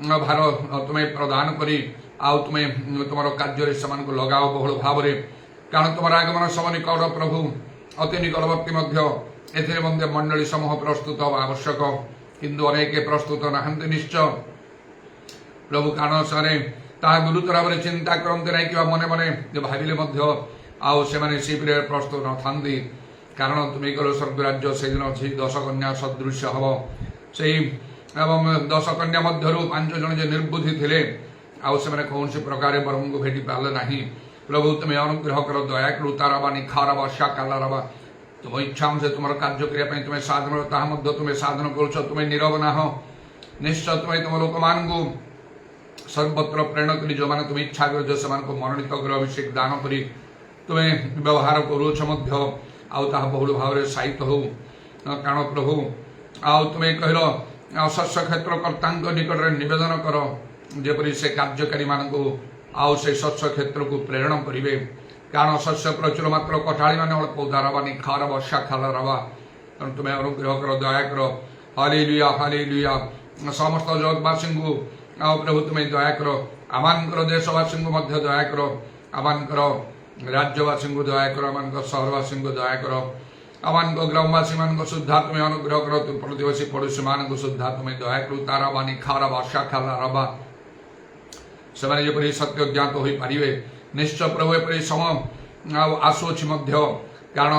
ଭାର ତୁମେ ପ୍ରଦାନ କରି ଆଉ ତୁମେ ତୁମର କାର୍ଯ୍ୟରେ ସେମାନଙ୍କୁ ଲଗାଅ ବହୁଳ ଭାବରେ, କାରଣ ତୁମର ଆଗମନ ସମୟ ନିକଟ ପ୍ରଭୁ, ଅତି ନିକଟବର୍ତ୍ତୀ ମଧ୍ୟ। ଏଥିରେ ମଧ୍ୟ ମଣ୍ଡଳୀ ସମୂହ ପ୍ରସ୍ତୁତ ହେବା ଆବଶ୍ୟକ, କିନ୍ତୁ ଅନେକ ପ୍ରସ୍ତୁତ ନାହାନ୍ତି ନିଶ୍ଚୟ ପ୍ରଭୁ, କାରଣ ସେମାନେ ତାହା ଗୁରୁତର ଭାବରେ ଚିନ୍ତା କରନ୍ତି ନାହିଁ କିମ୍ବା ମନେ ମନେ ଭାବିଲେ ମଧ୍ୟ ଆଉ ସେମାନେ ଶିବିରରେ ପ୍ରସ୍ତୁତ ନଥାନ୍ତି। କାରଣ ତୁମେ କହିଲ ସ୍ୱର୍ଗ ରାଜ୍ୟ ସେଦିନ ସେଇ 10 କନ୍ୟା ସଦୃଶ୍ୟ ହେବ। ସେଇ ଏବଂ 10 କନ୍ୟା ମଧ୍ୟରୁ 5 ଜଣ ଯେ ନିର୍ବୁଦ୍ଧି ଥିଲେ, ଆଉ ସେମାନେ କୌଣସି ପ୍ରକାର ବ୍ରହ୍ମଙ୍କୁ ଭେଟି ପାରିଲେ ନାହିଁ। ପ୍ରଭୁ ତୁମେ ଅନୁଗ୍ରହ କର, ଦୟା କରୁ, ତାରାବା ନିଖାରବା ସାକାଲାରବା ତୁମ ଇଚ୍ଛା ଅନୁସାରେ ତୁମର କାର୍ଯ୍ୟ କରିବା ପାଇଁ ତୁମେ ସାଧନ, ତାହା ମଧ୍ୟ ତୁମେ ସାଧନ କରୁଛ। ତୁମେ ନିରବ ନାହଁ, ନିଶ୍ଚୟ ତୁମେ ତୁମ ଲୋକମାନଙ୍କୁ ସର୍ବତ୍ର ପ୍ରେରଣା କରି ଯେଉଁମାନେ ତୁମେ ଇଚ୍ଛା କରୁଛ ସେମାନଙ୍କୁ ମନୋନୀତ କରି ଅଭିଷେକ ଦାନ କରି ତୁମେ ବ୍ୟବହାର କରୁଛ ମଧ୍ୟ, ଆଉ ତାହା ବହୁଳ ଭାବରେ ସାହିତ୍ୟ ହେଉ। କାରଣ ପ୍ରଭୁ ଆଉ ତୁମେ କହିଲ ଶସ୍ୟ କ୍ଷେତ୍ର କର୍ତ୍ତାଙ୍କ ନିକଟରେ ନିବେଦନ କର, ଯେପରି ସେ କାର୍ଯ୍ୟକାରୀମାନଙ୍କୁ ଆଉ ସେ ଶସ୍ୟ କ୍ଷେତ୍ରକୁ ପ୍ରେରଣ କରିବେ। କାରଣ ଶସ୍ୟ ପ୍ରଚୁର ମାତ୍ର, କଠାଳିମାନେ ଅଳ୍ପ ଉଦାରବା ନିଖାରବା ଶାଖାଲାରବା। ତେଣୁ ତୁମେ ଅନୁଗ୍ରହ କର, ଦୟା କର। Hallelujah hallelujah. ସମସ୍ତ ଜଗତବାସୀଙ୍କୁ ଆଉ ପ୍ରଭୁ ତୁମେ ଦୟା କର, ଆମମାନଙ୍କର ଦେଶବାସୀଙ୍କୁ ମଧ୍ୟ ଦୟା କର, ଆମମାନଙ୍କର ରାଜ୍ୟବାସୀଙ୍କୁ ଦୟା କର, ଆମମାନଙ୍କ ସହରବାସୀଙ୍କୁ ଦୟା କର, ଆମମାନଙ୍କ ଗ୍ରାମବାସୀମାନଙ୍କୁ ସୁଦ୍ଧା ତୁମେ ଅନୁଗ୍ରହ କର, ପ୍ରତିବେଶୀ ପଡ଼ୋଶୀମାନଙ୍କୁ ସୁଦ୍ଧା ତୁମେ ଦୟା କରୁ। ତାରାବା ନିଖାରବା ଶାଖାଲାରବା ସେମାନେ ଯେପରି ସତ୍ୟ ଜ୍ଞାତ ହୋଇପାରିବେ। ନିଶ୍ଚୟ ପ୍ରଭୁ ଏପରି ସମୟ ଆଉ ଆସୁଅଛି ମଧ୍ୟ, କାରଣ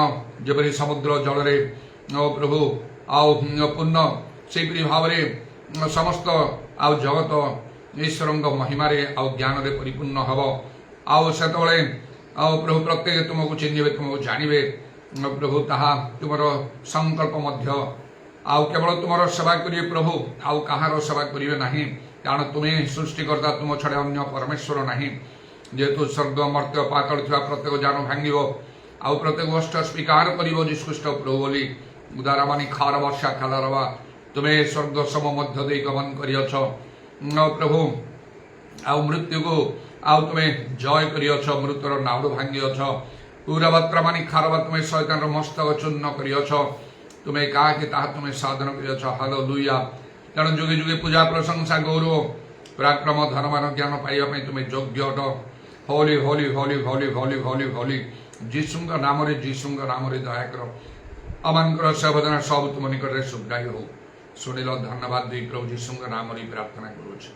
ଯେପରି ସମୁଦ୍ର ଜଳରେ ପ୍ରଭୁ ଆଉ ପୂର୍ଣ୍ଣ ସେହିପରି ଭାବରେ ସମସ୍ତ ଆଉ ଜଗତ ଈଶ୍ୱରଙ୍କ ମହିମାରେ ଆଉ ଜ୍ଞାନରେ ପରିପୂର୍ଣ୍ଣ ହେବ। ଆଉ ସେତେବେଳେ ଆଉ ପ୍ରଭୁ ପ୍ରତ୍ୟେକ ତୁମକୁ ଚିହ୍ନିବେ, ତୁମକୁ ଜାଣିବେ ପ୍ରଭୁ, ତାହା ତୁମର ସଂକଳ୍ପ ମଧ୍ୟ। ଆଉ କେବଳ ତୁମର ସେବା କରିବେ ପ୍ରଭୁ, ଆଉ କାହାର ସେବା କରିବେ ନାହିଁ, କାରଣ ତୁମେ ସୃଷ୍ଟିକର୍ତ୍ତା, ତୁମ ଛଡ଼ା ଅନ୍ୟ ପରମେଶ୍ୱର ନାହିଁ। ଯେହେତୁ ସ୍ୱର୍ଗ ମର୍ତ୍ତ୍ୟ ପାତାଳ ଥିବା ପ୍ରତ୍ୟେକ ଜାନ ଭାଙ୍ଗିବ, ଆଉ ପ୍ରତ୍ୟେକ ଗୋଷ୍ଠ ସ୍ୱୀକାର କରିବ ଯୀଶୁଖ୍ରୀଷ୍ଟ ପ୍ରଭୁ ବୋଲି। ଉଦାରବାଣୀ ଖାର ବର୍ଷା ଖାଲାରବା ତୁମେ ସ୍ୱର୍ଗ ସମ ମଧ୍ୟ ଦେଇ ଗମନ କରିଅଛ ପ୍ରଭୁ, ଆଉ ମୃତ୍ୟୁକୁ ଆଉ ତୁମେ ଜୟ କରିଅଛ, ମୃତ୍ୟୁର ନାଉଡ ଭାଙ୍ଗିଅଛ। ପୁରାବାତ୍ରାମାନି ଖାରବା ତୁମେ ଶୈତାନର ମସ୍ତକ ଚୂର୍ଣ୍ଣ କରିଅଛ, ତୁମେ କାହାକି ତାହା ତୁମେ ସାଧନ କରିଅଛ। ହାଲେଲୁୟା। ତେଣୁ ଯୁଗେ ଯୁଗେ ପୂଜା ପ୍ରଶଂସା ଗୌରବ ପରାକ୍ରମ ଧନମାନ ଜ୍ଞାନ ପାଇବା ପାଇଁ ତୁମେ ଯୋଗ୍ୟ ଅଟ। ହୋଲି ହୋଲି ହୋଲି ହୋଲି ହୋଲି ହୋଲି ହୋଲି। ଯୀଶୁଙ୍କ ନାମରେ, ଯୀଶୁଙ୍କ ନାମରେ ଦୟା କର। ଆମମାନଙ୍କର ସେବଦନା ସବୁ ତୁମ ନିକଟରେ ସୁଗ୍ରାହ୍ୟ ହଉ। ଶୁଣିଲ, ଧନ୍ୟବାଦ ଦେଇ ପ୍ରଭୁ ଯୀଶୁଙ୍କ ନାମରେ ପ୍ରାର୍ଥନା କରୁଅଛୁ।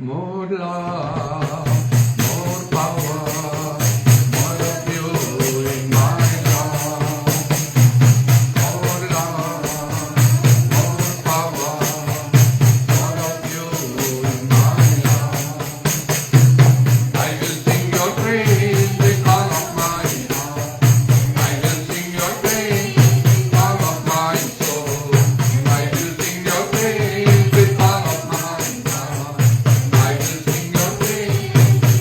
More love, more power, more of you in my life. More love, more power, more of you in my life. I will sing your praise with all of my heart. I will sing your praise with all of my soul. I will sing your praise with all of my heart. I will sing your praise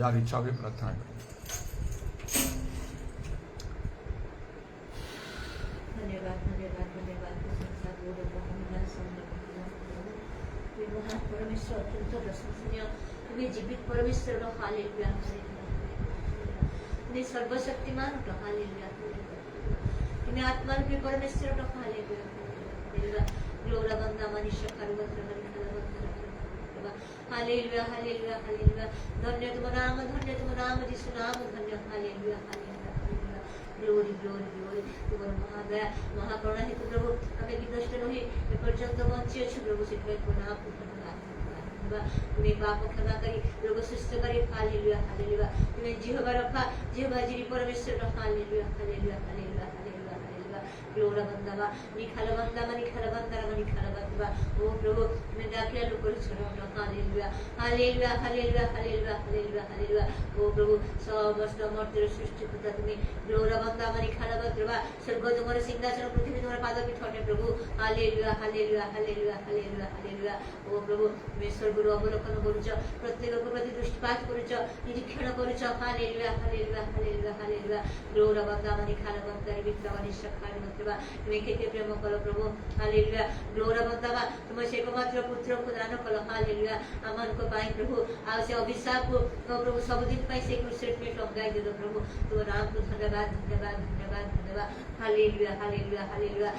ଯାହାର ଇଚ୍ଛା ହୁଏ ପ୍ରାର୍ଥନା କରେ। धन्यवाद धन्यवाद धन्यवाद परमेश्वर अत्यंत प्रशंसनीय तुम्हें जीवित परमेश्वर हालेलुया तुम्हें सर्वशक्तिमान हालेलुया तुम्हें आत्मा रूपी परमेश्वर हालेलुया ग्लोरा बंदा मनुष्य हालेलुया हालेलुया हालेलुया धन्य तुम नाम यीशु नाम धन्य hallelujah hallelujah glory glory glory तुम महादया महाकरुणा हेतु प्रभु हमें विनष्ट नहीं एपर्यंत बंची अच्छे प्रभु से प्रणाम तुम्हें पाप क्षमा करी रोग सुस्थ करी हालेलुया हालेलुया तुम्हें जिह्वा रखा जिह्वा जिरी परमेश्वर hallelujah hallelujah hallelujah hallelujah hallelujah ग्लोरा बंदावा निखाल बंदावा ओ प्रभु तुम्हें दाखिला लोग छोड़ो hallelujah hallelujah hallelujah hallelujah hallelujah hallelujah ओ प्रभु समस्त मर्त्य सृष्टिकर्ता तुम्हें ग्लोरा बंदावा निखाल बंदावा स्वर्ग तुम्हारे सिंहासन पृथ्वी तुम्हारे पादपीठ हटे प्रभु hallelujah hallelujah hallelujah hallelujah hallelujah ओ प्रभु तुम्हें स्वर्ग अवलोकन करुच प्रत्येक प्रति दृष्टिपात करुच निरीक्षण करुच हालेलुया हालेलुया हालेलुया हालेलुया ग्लोरा बंदावा निखाल बंदारी विद्रावानी शखार मत्रवा तुम्हें केते प्रेम करो प्रभु हालेलुया ग्लोरा बंदावा तुम से एकमात्र पुत्र को दान कल हालेलुया अमन को पाई प्रभु आ से अभिशाप को प्रभु सब दिन पाई से क्रूस में टंगाई दे दो प्रभु तुम नाम को धन्यवाद धन्यवाद धन्यवाद धन्यवाद हालेलुया हालेलुया हालेलुया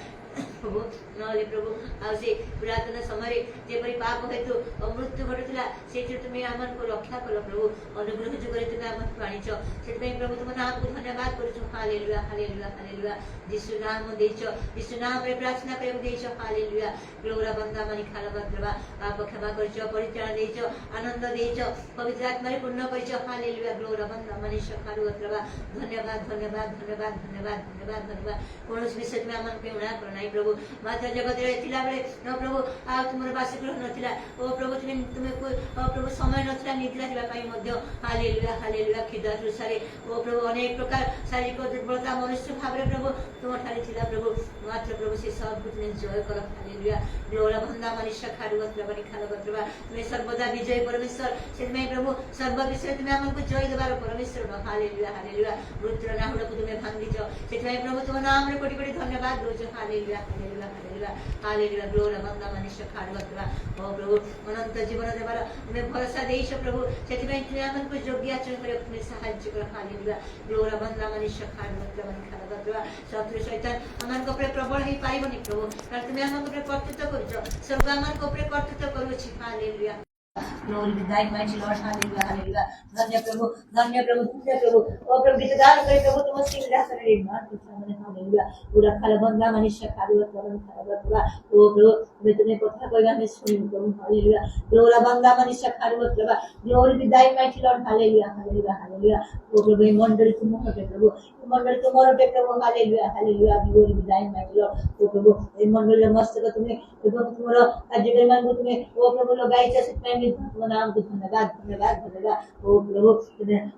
प्रभु नले प्रभु आ से पुरातन समय जेपरी पाप हेतु मृत्यु घटुला से तुम्हें आमन को रक्षा कल प्रभु अनुग्रह जो करे तुम्हें आमन को आनिछ से प्रभु तुम नाम को धन्यवाद करूछु हालेलुया हालेलुया हालेलुया यीशु नाम देइछ यीशु नाम रे प्रार्थना करे देइछ हालेलुया ग्लोरा बंदा मनि खाला बंदवा पाप क्षमा करछ परित्राण देइछ आनंद देइछ पवित्र आत्मा रे पूर्ण करछ हालेलुया ग्लोरा बंदा मनि शखारु बंदवा धन्यवाद धन्यवाद धन्यवाद धन्यवाद धन्यवाद धन्यवाद कोनोस विषय में आमन पे उणा करना प्रभु माता जगत रे थिला बेले न प्रभु आ तुमर बासगृह नथिला ओ प्रभु तुम्हें को प्रभु समय नथिला निद्रा दिबा पई मध्य हालेलुया हालेलुया खिदा तुसारे ओ प्रभु अनेक प्रकार शारीरिक दुर्बलता मनुष्य भावरे प्रभु तुम ठारे थिला प्रभु मात्र प्रभु से सब कुछ ने जय कर हालेलुया ग्लोरा बंदा मनुष्य खारुवत प्रभु खालवत प्रभु तुम्हें सर्वदा विजय परमेश्वर से में प्रभु सर्व विषय तुम्हें हमन को जय देबार परमेश्वर हालेलुया हालेलुया रुद्र नाहुड़ को तुम्हें भांगी जो से प्रभु तुम नाम रे कोटि कोटि धन्यवाद दो हालेलुया हालेलुया हालेलुया हालेलुया ग्लोरा बंदा मनुष्य खारुवत प्रभु ओ प्रभु अनंत जीवन देबार तुम्हें भरोसा देइछ प्रभु सेति में तुम्हें हमन को योग्य आचरण करे तुम्हें सहायता कर हालेलुया ग्लोरा बंदा मनुष्य खारुवत प्रभु खालवत प्रभु शत्रु शैतान हमन को प्रबल ही पाइबनी प्रभु कारण तुम्हें हमन को कर्तृत्व करूछ स्वर्ग हमन को कर्तृत्व करूछ hallelujah Glory be thy mighty Lord, hallelujah, hallelujah. धन्य प्रभु, धन्य प्रभु, धन्य प्रभु। ओ प्रभु गीतगान करे प्रभु तुम सिंहासन रे मान तुसामने हालेलुया। पूरा खालबंदा मनुष्य खालबत प्रभु खालबत प्रभु। ओ प्रभु मैं तुम्हें कथा कहना मैं सुनी प्रभु हालेलुया। ग्लोरा बंदा मनुष्य खालबत प्रभु। Glory be thy mighty Lord, hallelujah, hallelujah, hallelujah. ओ प्रभु ये मंडली तुम होते प्रभु। मंडली तुम होते प्रभु hallelujah, hallelujah. Glory be thy mighty Lord। ओ प्रभु ये मंडली मस्तक तुम्हें प्रभु तुम्हारा कार्यक्रम को तुम्हें ओ प्रभु लगाई जैसे तुम नाम को धन्यवाद धन्यवाद धन्यवाद ओ प्रभु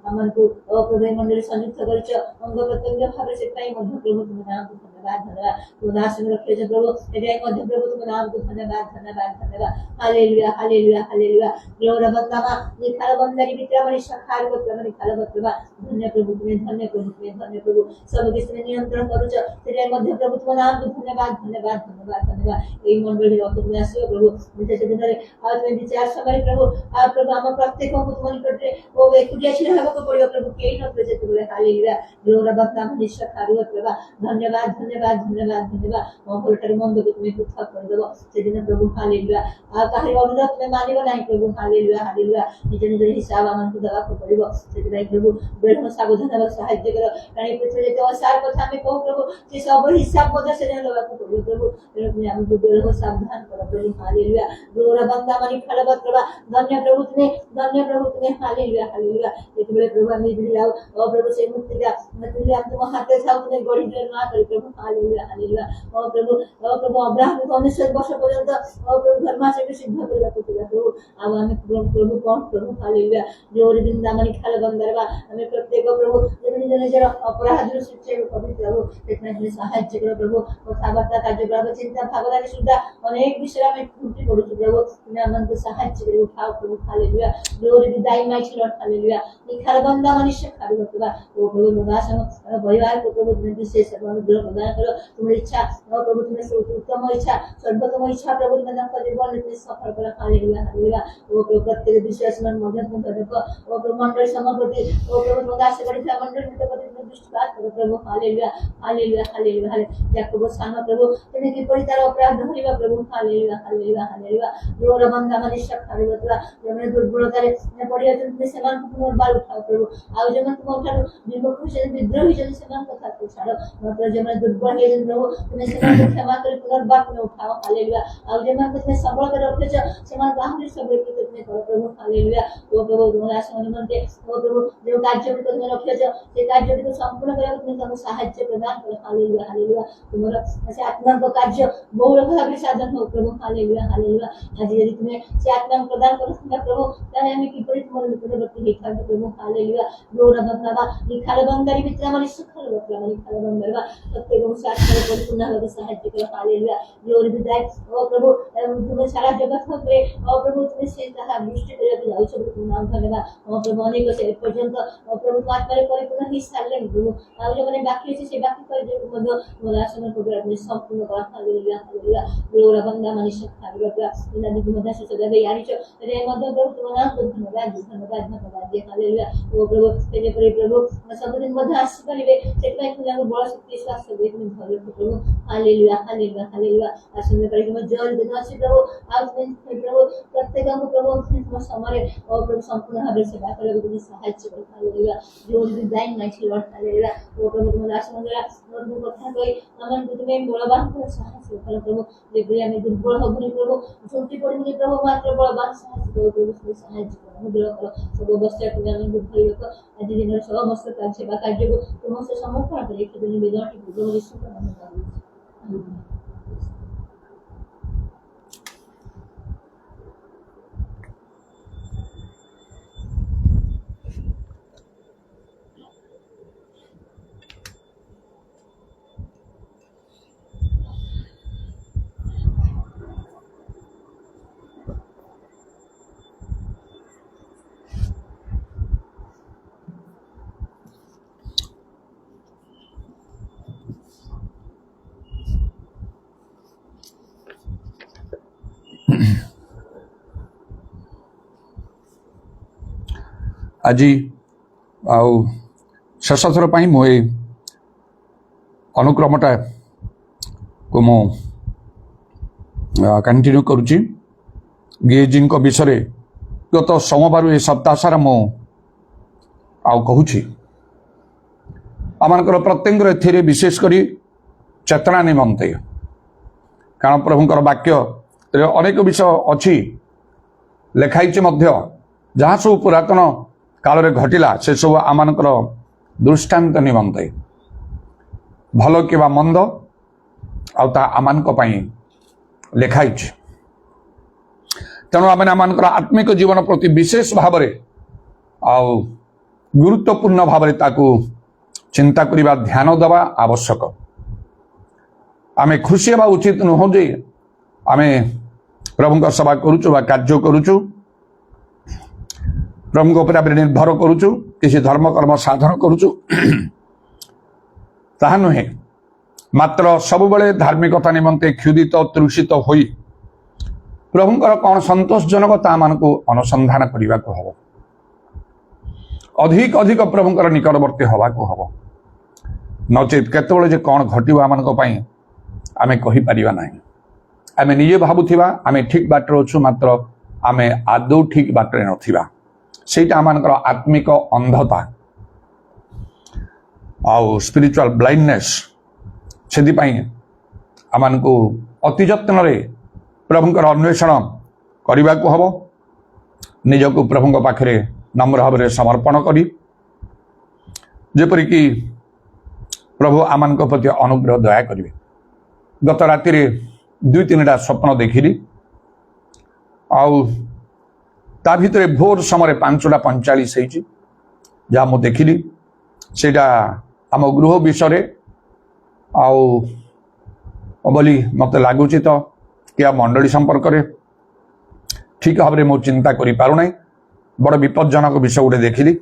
अमन को ओ प्रभु मंडली संयुक्त करछ अंग प्रत्यंग भाव से मध्य प्रभु तुम नाम को धन्यवाद धन्यवाद तुम दास में रखे प्रभु एवं मध्य प्रभु तुम नाम को धन्यवाद धन्यवाद धन्यवाद हालेलुया हालेलुया हालेलुया ग्लोरा बंदामा निखाल बंदारी विद्रामणि शखार को प्रभु निखाल बंदवा धन्य प्रभु धन्य प्रभु सब किस में नियंत्रण करूछ एवं मध्य प्रभु तुम नाम को धन्यवाद धन्यवाद धन्यवाद धन्यवाद ए मंडली रख तुम आसियो प्रभु निते से दिन रे आ तुम विचार समय प्रभु आ प्रभु हम प्रत्येक को तुम निकटे ओ एकुटिया छिरा हेबो को पड़ियो प्रभु केई न प्रजे तुले हालेलुया ग्लोरा बंदा मनुष्य खारुव प्रभु धन्यवाद धन्यवाद धन्यवाद धन्यवाद मोहलटर मंद को तुम पृथक कर देबो से दिन प्रभु हालेलुया आ काहे अनुरोध तुम मानिबो नाही प्रभु हालेलुया हालेलुया निज निज हिसाब हमन को देबा को पड़िबो से दिन प्रभु बेढ सावधान सहायता कर काहे पृथ्वी जे असार कथा में कहू प्रभु से सब हिसाब मध्य से लेबा को पड़िबो प्रभु तुम हम को बेढ सावधान कर प्रभु हालेलुया ग्लोरा बंदा मनि खालबत प्रभु धन्य प्रभु तुम्हें हालेलुया हालेलुया जेतबे प्रभु हम दिलाओ ओ प्रभु से मुक्ति दा मतलब हम तुम हाथे साउ तुम गड़ी दे ना कर प्रभु हालेलुया हालेलुया ओ प्रभु अब्राहम को 19 वर्ष पर्यंत ओ प्रभु धर्माचरण सिद्ध करला को प्रभु अब हम प्रभु कौन प्रभु हालेलुया ग्लोरी बिंदा मनि खाल बंदरवा हमें प्रत्येक प्रभु निज निजर अपराध शिक्षे पवित्र प्रभु देखने साहाय्य करो प्रभु कथाबार्ता कार्यक्रम चिंता भावना सुद्धा अनेक विषय में त्रुटि पड़ू प्रभु तुम्हें मन को साहाय्य करो उठाओ प्रभु hallelujah glory to thy mighty Lord hallelujah निखार बंदा मनुष्य खाली प्रभु ओ प्रभु निवास परिवार को प्रभु तुम्हें विशेष अनुग्रह प्रदान करो तुम्हारी इच्छा ओ प्रभु तुम्हें उत्तम इच्छा सर्वोत्तम इच्छा प्रभु तुम्हें दान कर जीवन में सफल करो हालेलुया हालेलुया ओ प्रभु प्रत्येक विश्वास मन मध्य तुम प्रभु ओ प्रभु मंडल समापति ओ प्रभु तुम दास बड़ी मंडल में प्रभु तुम्हें दृष्टिपात करो प्रभु हालेलुया हालेलुया हालेलुया हालेलुया याकूब सान प्रभु तुम्हें की पड़ी तार अपराध धरिबा प्रभु हालेलुया हालेलुया हालेलुया जोर बंदा मनुष्य खाली बतला जमने दुर्बलता रे पड़ी तुम सेमान को पुनर्बार उठाओ प्रभु आ जमन तुम उठाओ विमुख से विद्रोही जन सेमान कथा को छाड़ो मतलब जमने दुर्बल है जन प्रभु तुम्हें सेमान को क्षमा कर पुनर्बार में उठाओ हालेलुया आ जमन को तुम्हें सबल कर रखे छ सेमान बाहर सबल के तुम्हें करो प्रभु हालेलुया ओ प्रभु तुम्हारा निमंते ओ प्रभु जो कार्य को तुम्हें रखे छ से कार्य को संपूर्ण करे तुम्हें तुमको सहायता प्रदान करो हालेलुया हालेलुया तुम्हारा ऐसे आत्मा को कार्य बहुल भाव साधन हो प्रभु हालेलुया हालेलुया आज यदि तुम्हें से आत्मा प्रदान करो प्रभु ताने हमें की परि तुम्हारे निकटवर्ती लिखा प्रभु हालेलुया ग्लोरी बंदाबा निखार बंदारी मित्र हमारी सखल बतला निखार बंदाबा प्रत्येक अनुसार करे परिपूर्ण होकर सहायता करो हालेलुया ग्लोरी विदाय ओ प्रभु तुम्हें सारा जगत में ओ प्रभु तुम्हें से ताहा दृष्टि करके जाऊ सब तुम नाम धन्यवाद ओ प्रभु अनेक से पर्यंत ओ प्रभु आत्मा रे परिपूर्ण ही साले प्रभु आ जो माने बाकी से बाकी कर जो मध्य मोला समय को अपने संपूर्ण करा हालेलुया हालेलुया ग्लोरी बंदा मनुष्य खाली बतला इन निगम मध्य से सदा यानी छ रे मध्य प्रभु तुम नाम को धन्यवाद धन्यवाद दे हालेलुया ओ प्रभु तेरे परि प्रभु सब दिन मध्य आस करिवे सेटा तुम बड़ शक्ति विश्वास से तुम धरे प्रभु हालेलुया हालेलुया हालेलुया आसने परि तुम जल दिन आसी प्रभु आ तुम प्रभु प्रत्येक को प्रभु तुम समय और प्रभु संपूर्ण भाव सेवा करे तुम सहायता करो हालेलुया जो डिजाइन माइटी लॉर्ड हालेलुया ओ प्रभु तुम दास मंगला और को कथा कई अमन तुम्हें बलवान को साहस करो प्रभु जे हमें दुर्बल होबनी प्रभु छोटी पड़नी प्रभु मात्र बलवान साहस करो प्रभु सहायता करो अनुग्रह करो सब अवस्था तुम दुर्बल लोक आज दिन समस्त कार्य सेवा कार्य को तुम से समर्पण करे कि तुम वेदना की प्रभु यीशु का नाम में आज शेष थर पर मुझे अनुक्रमटा को मु कंटिन्यू करुच्ची गेजी विषय गत सोमवार ए सप्ताह सारा मु कहूँ आमर प्रत्येक ए विशेषकर चेतना निमंते कारण प्रभुंर वाक्य अनेक विषय अच्छी लिखाई जहाँ सब पुरातन काल रे घटिला से सब आम दृष्टांत निमंते भल कि मंद आम लिखाई तेणु आम आत्मिक जीवन प्रति विशेष भाव गुरुत्वपूर्ण भाव चिंता करने ध्यान देवा आवश्यक आम खुशी हवा उचित नुह जे आम प्रभु सेवा करुचु कार्य करुचु प्रभु उपर निर्भर करुचु किसी धर्म कर्म साधन करुचु ताहा नुहे मात्र सब बेले धार्मिकता निमंते क्षुदित तृषित होई प्रभुंकर कौन संतोषजनक ता मान को अनुसंधान करने को हम अधिक अधिक प्रभुंकर निकटवर्ती हवा को हम नचेत केतबेले जे कौन घटिबो आम आमे कहि परिबा नाही आमे निजे भाबुथिबा आमे ठीक बाटरे अछु मात्र आमे आदौ ठीक बाटरे नथिबा सेटा आमनकर आत्मिक अंधता आउ स्पिरिचुअल ब्लाइंडनेस से आम को अति जत्न प्रभुंकर अन्वेषण करने को हम निजक प्रभु पाखे नम्र भाव में समर्पण करी जेपरिक प्रभु आम प्रति अनुग्रह दया करेंगे गत राति 2-3टा स्वप्न देखिली ता भितर भोर समय 5:45 जहाँ मुझे देखिली सेटा आम गृह विषय बोली मत लगुच तो कि मंडली संपर्क में ठीक भाव में मुझे चिंता करि पारु नाही बड़ विपज्जनक विषय गोटे देखिली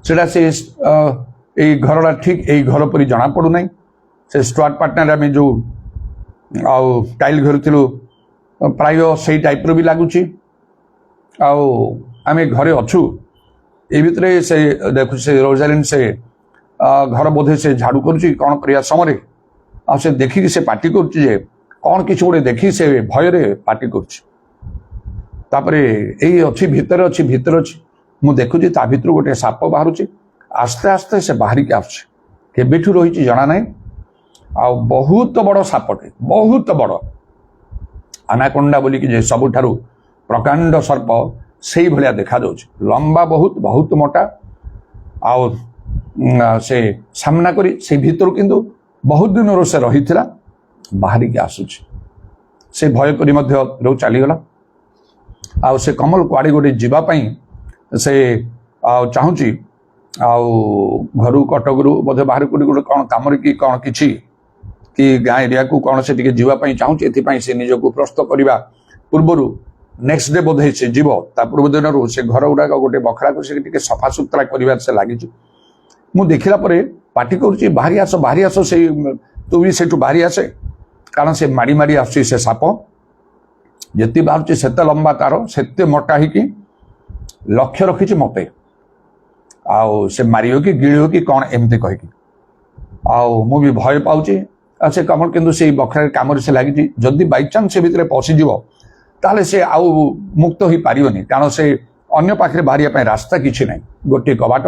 सेटा से घर ठीक यही घर पर जना पड़ू नाही से स्टुअर्ट पार्टनर आम जो टाइल घेरुलु प्राय से टाइप भी लगुच आम घरे अच्छु ये भितर से देखु से रोजालिन से घर बोधे से झाड़ू करुच्ची कौन करने समय आ से देखिकी से पार्टी करुच्चे कौन किसी गोटे देखी से भय पार्टी करुच्चे अच्छी भितर अच्छी मु देखुची ता भितर गोटे साप बाहर आस्ते आस्ते से बाहरिक आसुचे रही जना ना आ बहुत बड़ सापटे बहुत बड़ अनाकोंडा बोलिकी जे सबुठारु प्रकांड सर्प से भाया देखा जाउछि लंबा बहुत बहुत मोटा आ से सामना करी से भीतर किंतु बहुत दिन से रही बाहरिक आसुछि से भय करी मध्य रो चलीगला आ से कमल कुआड़े गोटे जीवाई से चाहूँगी घर कटक बोधे बाहर कोटी गोटे कौन कम कि कौन किसी कि गाँ एरिया को कौन से जीवाई चाहूँगी एथपाई से निजक प्रस्तुत करने पूर्वर नेक्स्ट डे बोधे से जीव ता पूर्व दिन से घर गुड़ाक गोटे बखरा को से सफा सुतरा कर लगी मु देखला परे पार्टी करुच्ची बाहरी आस से तू भी से बाहरी आसे कारण से माड़ी माड़ी आस साप जिते बाहर से लंबा तार से मोटा ही लक्ष्य रखी मत से मार कि गिड़ कि कौन एमती कहीकि मु भी भय पाऊँगी से कमल किंतु से बखरा कम से लगी जदि बाई चांस से भितर पशिज ताले से आउ मुक्त हो पारिबनी कारण से अन्य पाखे बाहर रास्ता किसी ना गोटे कबाट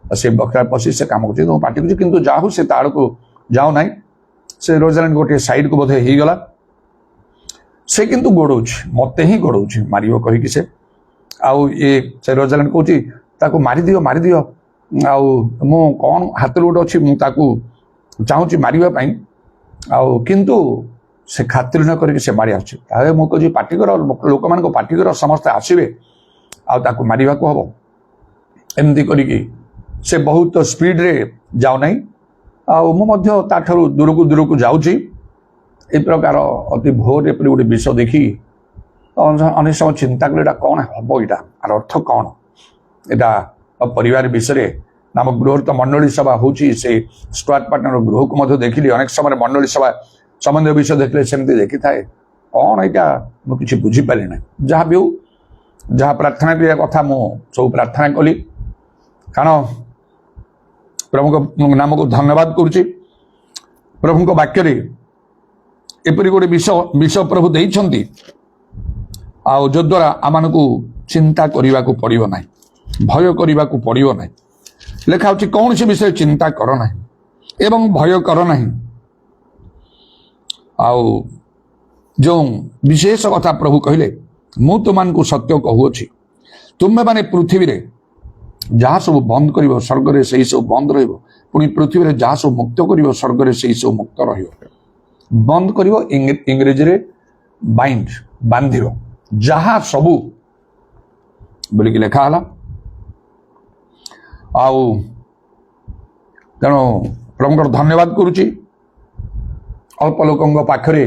से बखरा पशि से कम कर पार्टी कर किंतु जाहू से ताड़ को जाऊ ना से रोजालिन गोटे साइड को बोधे हो गला से किंतु गोड़ौ मत ही गोड़ौ मार कहीकि से आउ ये से रोजालिन कहूँ मारी दियो मु कौन हाथ गोटे अच्छी मुझे चाहूँगी मारे किंतु से खातिर न करके से मारी आसे मुझे पार्टी कर लोक मान पार्टी कर समस्ते आसवे आको मारे को हम एमती करी से बहुत स्पीड रे जाऊ ना आठू दूर को जाऊँगी ए प्रकार अति भोर एपरी गोटे विषय देखी अनेक समय चिंता कले कौन हम यहाँ अर्थ कौन यहाँ परिवार विषय नाम गृह तो मंडली सभा हूँ से स्टुअर्ट पार्टनर गृह को मध्य देखिली अनेक समय मंडली सभा संबंध विषय देखले सेमती देखी थाए कौन यहाँ मुझे बुझीपारे ना जहाँ भी हो जहाँ प्रार्थना करिया कथा मु सब प्रार्थना कली कारण प्रभु नाम को धन्यवाद करुच्ची प्रभु वाक्य एपरी गोटे विषय प्रभु देइछंती आउ जो द्वारा आम को चिंता करने को पड़ो ना भय करने को पड़ो ना लिखा हो कौन से विषय चिंता कर ना एवं भय कर ना आउ जो विशेष कथा प्रभु कहले मु तुमको सत्य कहूँगी तुम्हें माने पृथ्वी रे जहाँ सब बंद कर स्वर्ग में से सब बंद रुणी पृथ्वी रे जहाँ सब मुक्त कर स्वर्ग में से सब मुक्त बंद कर इंग्रेजी रे बाइंड बांध जहाँ सबू बोलिकी लेखा आउ तेणु प्रभु धन्यवाद करुच्ची अल्प लोकों पाखरे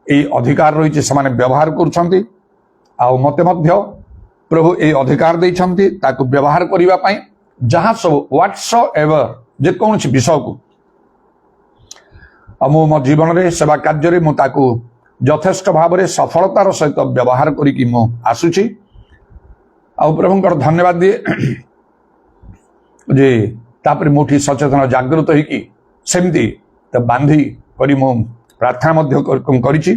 ये अधिकार रही से व्यवहार करुछंती आउ मते मध्य प्रभु ये अधिकार देइछंती ताकु व्यवहार करने जहाँ सब व्हाट्स एवर जेकोसी विषय को मो मो जीवन में सेवा कार्य में यथेष्ट भाव में सफलतार सहित व्यवहार करी आसुची आ प्रभु धन्यवाद दिए जे तापर मुठी सचेतन जागृत होगी सेमती तो बांधी करी मु प्रार्थना करिछि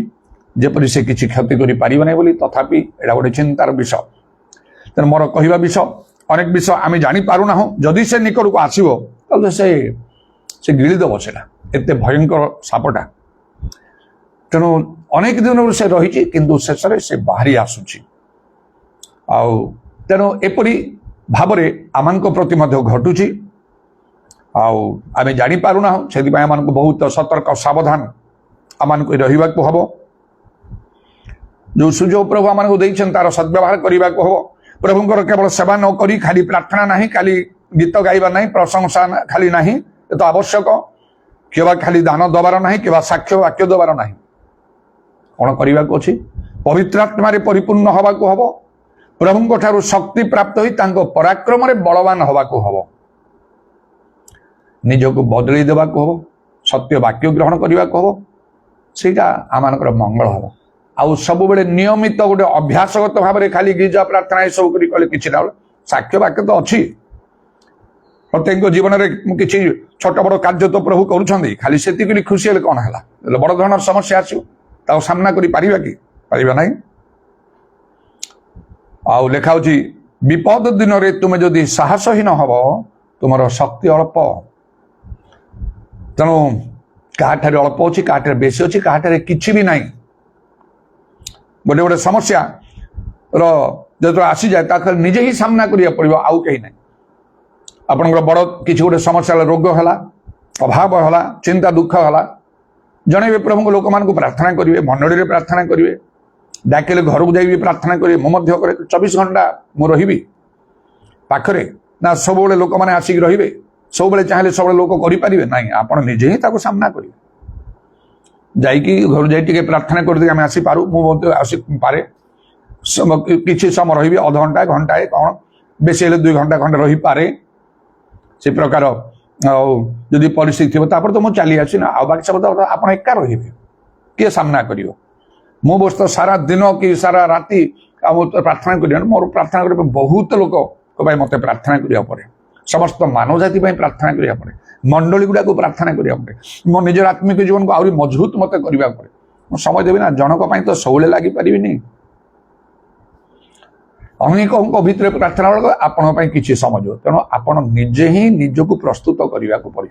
जेपरि से किसी क्षति करि पारिबो नै बोली तथापि एटा गोटे चिंतार विषय तेणु मोर कहवा विषय अनेक विषय आम जानी पारुना जदि से निकट को आसो तो से गिड़ीदेव से एत भयंकर सापटा तेणु अनेक दिन से रही किंतु शेष से बाहरी आसुची तेणु एपरी भाव आम प्रति घटुची आम जानी पारुना से आम बहुत सतर्क सावधान आम को रहा हम जो सुजोग प्रभु आम को तार सद्व्यवहार करने को हम प्रभुंर केवल सेवा न करी खाली प्रार्थना ना खाली गीत गाइबा नहीं प्रशंसा खाली नहीं ये तो आवश्यक केवल खाली दान दबार नहीं केवल साक्ष्य वाक्य दबार नहीं कौन करने को अच्छी पवित्र आत्मा परिपूर्ण हवा को हब प्रभु ठारू शक्ति प्राप्त होई तांको पराक्रम रे बलवान हवा को हब निजको बदली देवा को हब सत्य वाक्य ग्रहण करने को हब सेटा आमानकर मंगल हम आउ सब बेले नियमित गोटे अभ्यासगत भाव में खाली गिरजा प्रार्थना ये सब कले किसी ना साक्ष्य वाक्य तो अच्छी प्रत्येक जीवन में किसी छोट बड़ कार्य तो प्रभु करुँच खाली से खुशी हेल्ले कौन है बड़ धरण समस्या आसो सामना कर ना आउ लिखा विपद दिन में तुम जदि साहसहीन हम तुम शक्ति अल्प तेणु काठारे अल्प अच्छी काठारे बेसी अच्छी काठारे किसी भी नहीं गोटे गोटे समस्या जो आसी जाए निजे ही सामना करिया पड़ो आउ कहीं नहीं आपनकर बड़ किसी गोटे समस्या रोग है अभाव है चिंता दुख है जन प्रभु को लोक मान प्रार्थना करेंगे मंडली प्रार्थना करेंगे डाकिले घर को जाइए प्रार्थना करेंगे मुझे 24 घंटा मु रही पाखरे ना सब लोक मैंने आसिक रे सब चाहिए सब लोक करें ना आप निजे ही सामना करेंगे जाइकी घर जाए प्रार्थना करते आम आसीपारू मुझे आसीपे किसी समय रही अध घंटा घंटाए कौन बेसी 2 घंटा खंडे रही पारे से प्रकार जदि परिस्थिति थी तो मुझे चली आसी ना आ बाकी सब आप एका रे किए सामना कर बस सारा दिन कि सारा राति प्रार्थना कर मोर प्रार्थना करने बहुत लोक मत प्रार्थना करा पड़े समस्त मानव जाति प्रार्थना करा पड़े मंडली गुड़ा को प्रार्थना करा पड़े मो निजर आत्मिक जीवन को आहरी मजबूत मत करने पड़े समय देवी ना जनक तो सब लगी पारि अनेकों भितर प्रार्थना बेलू आपण किसी समय जो तेणु आपण निजे ही निजक प्रस्तुत करने को पड़े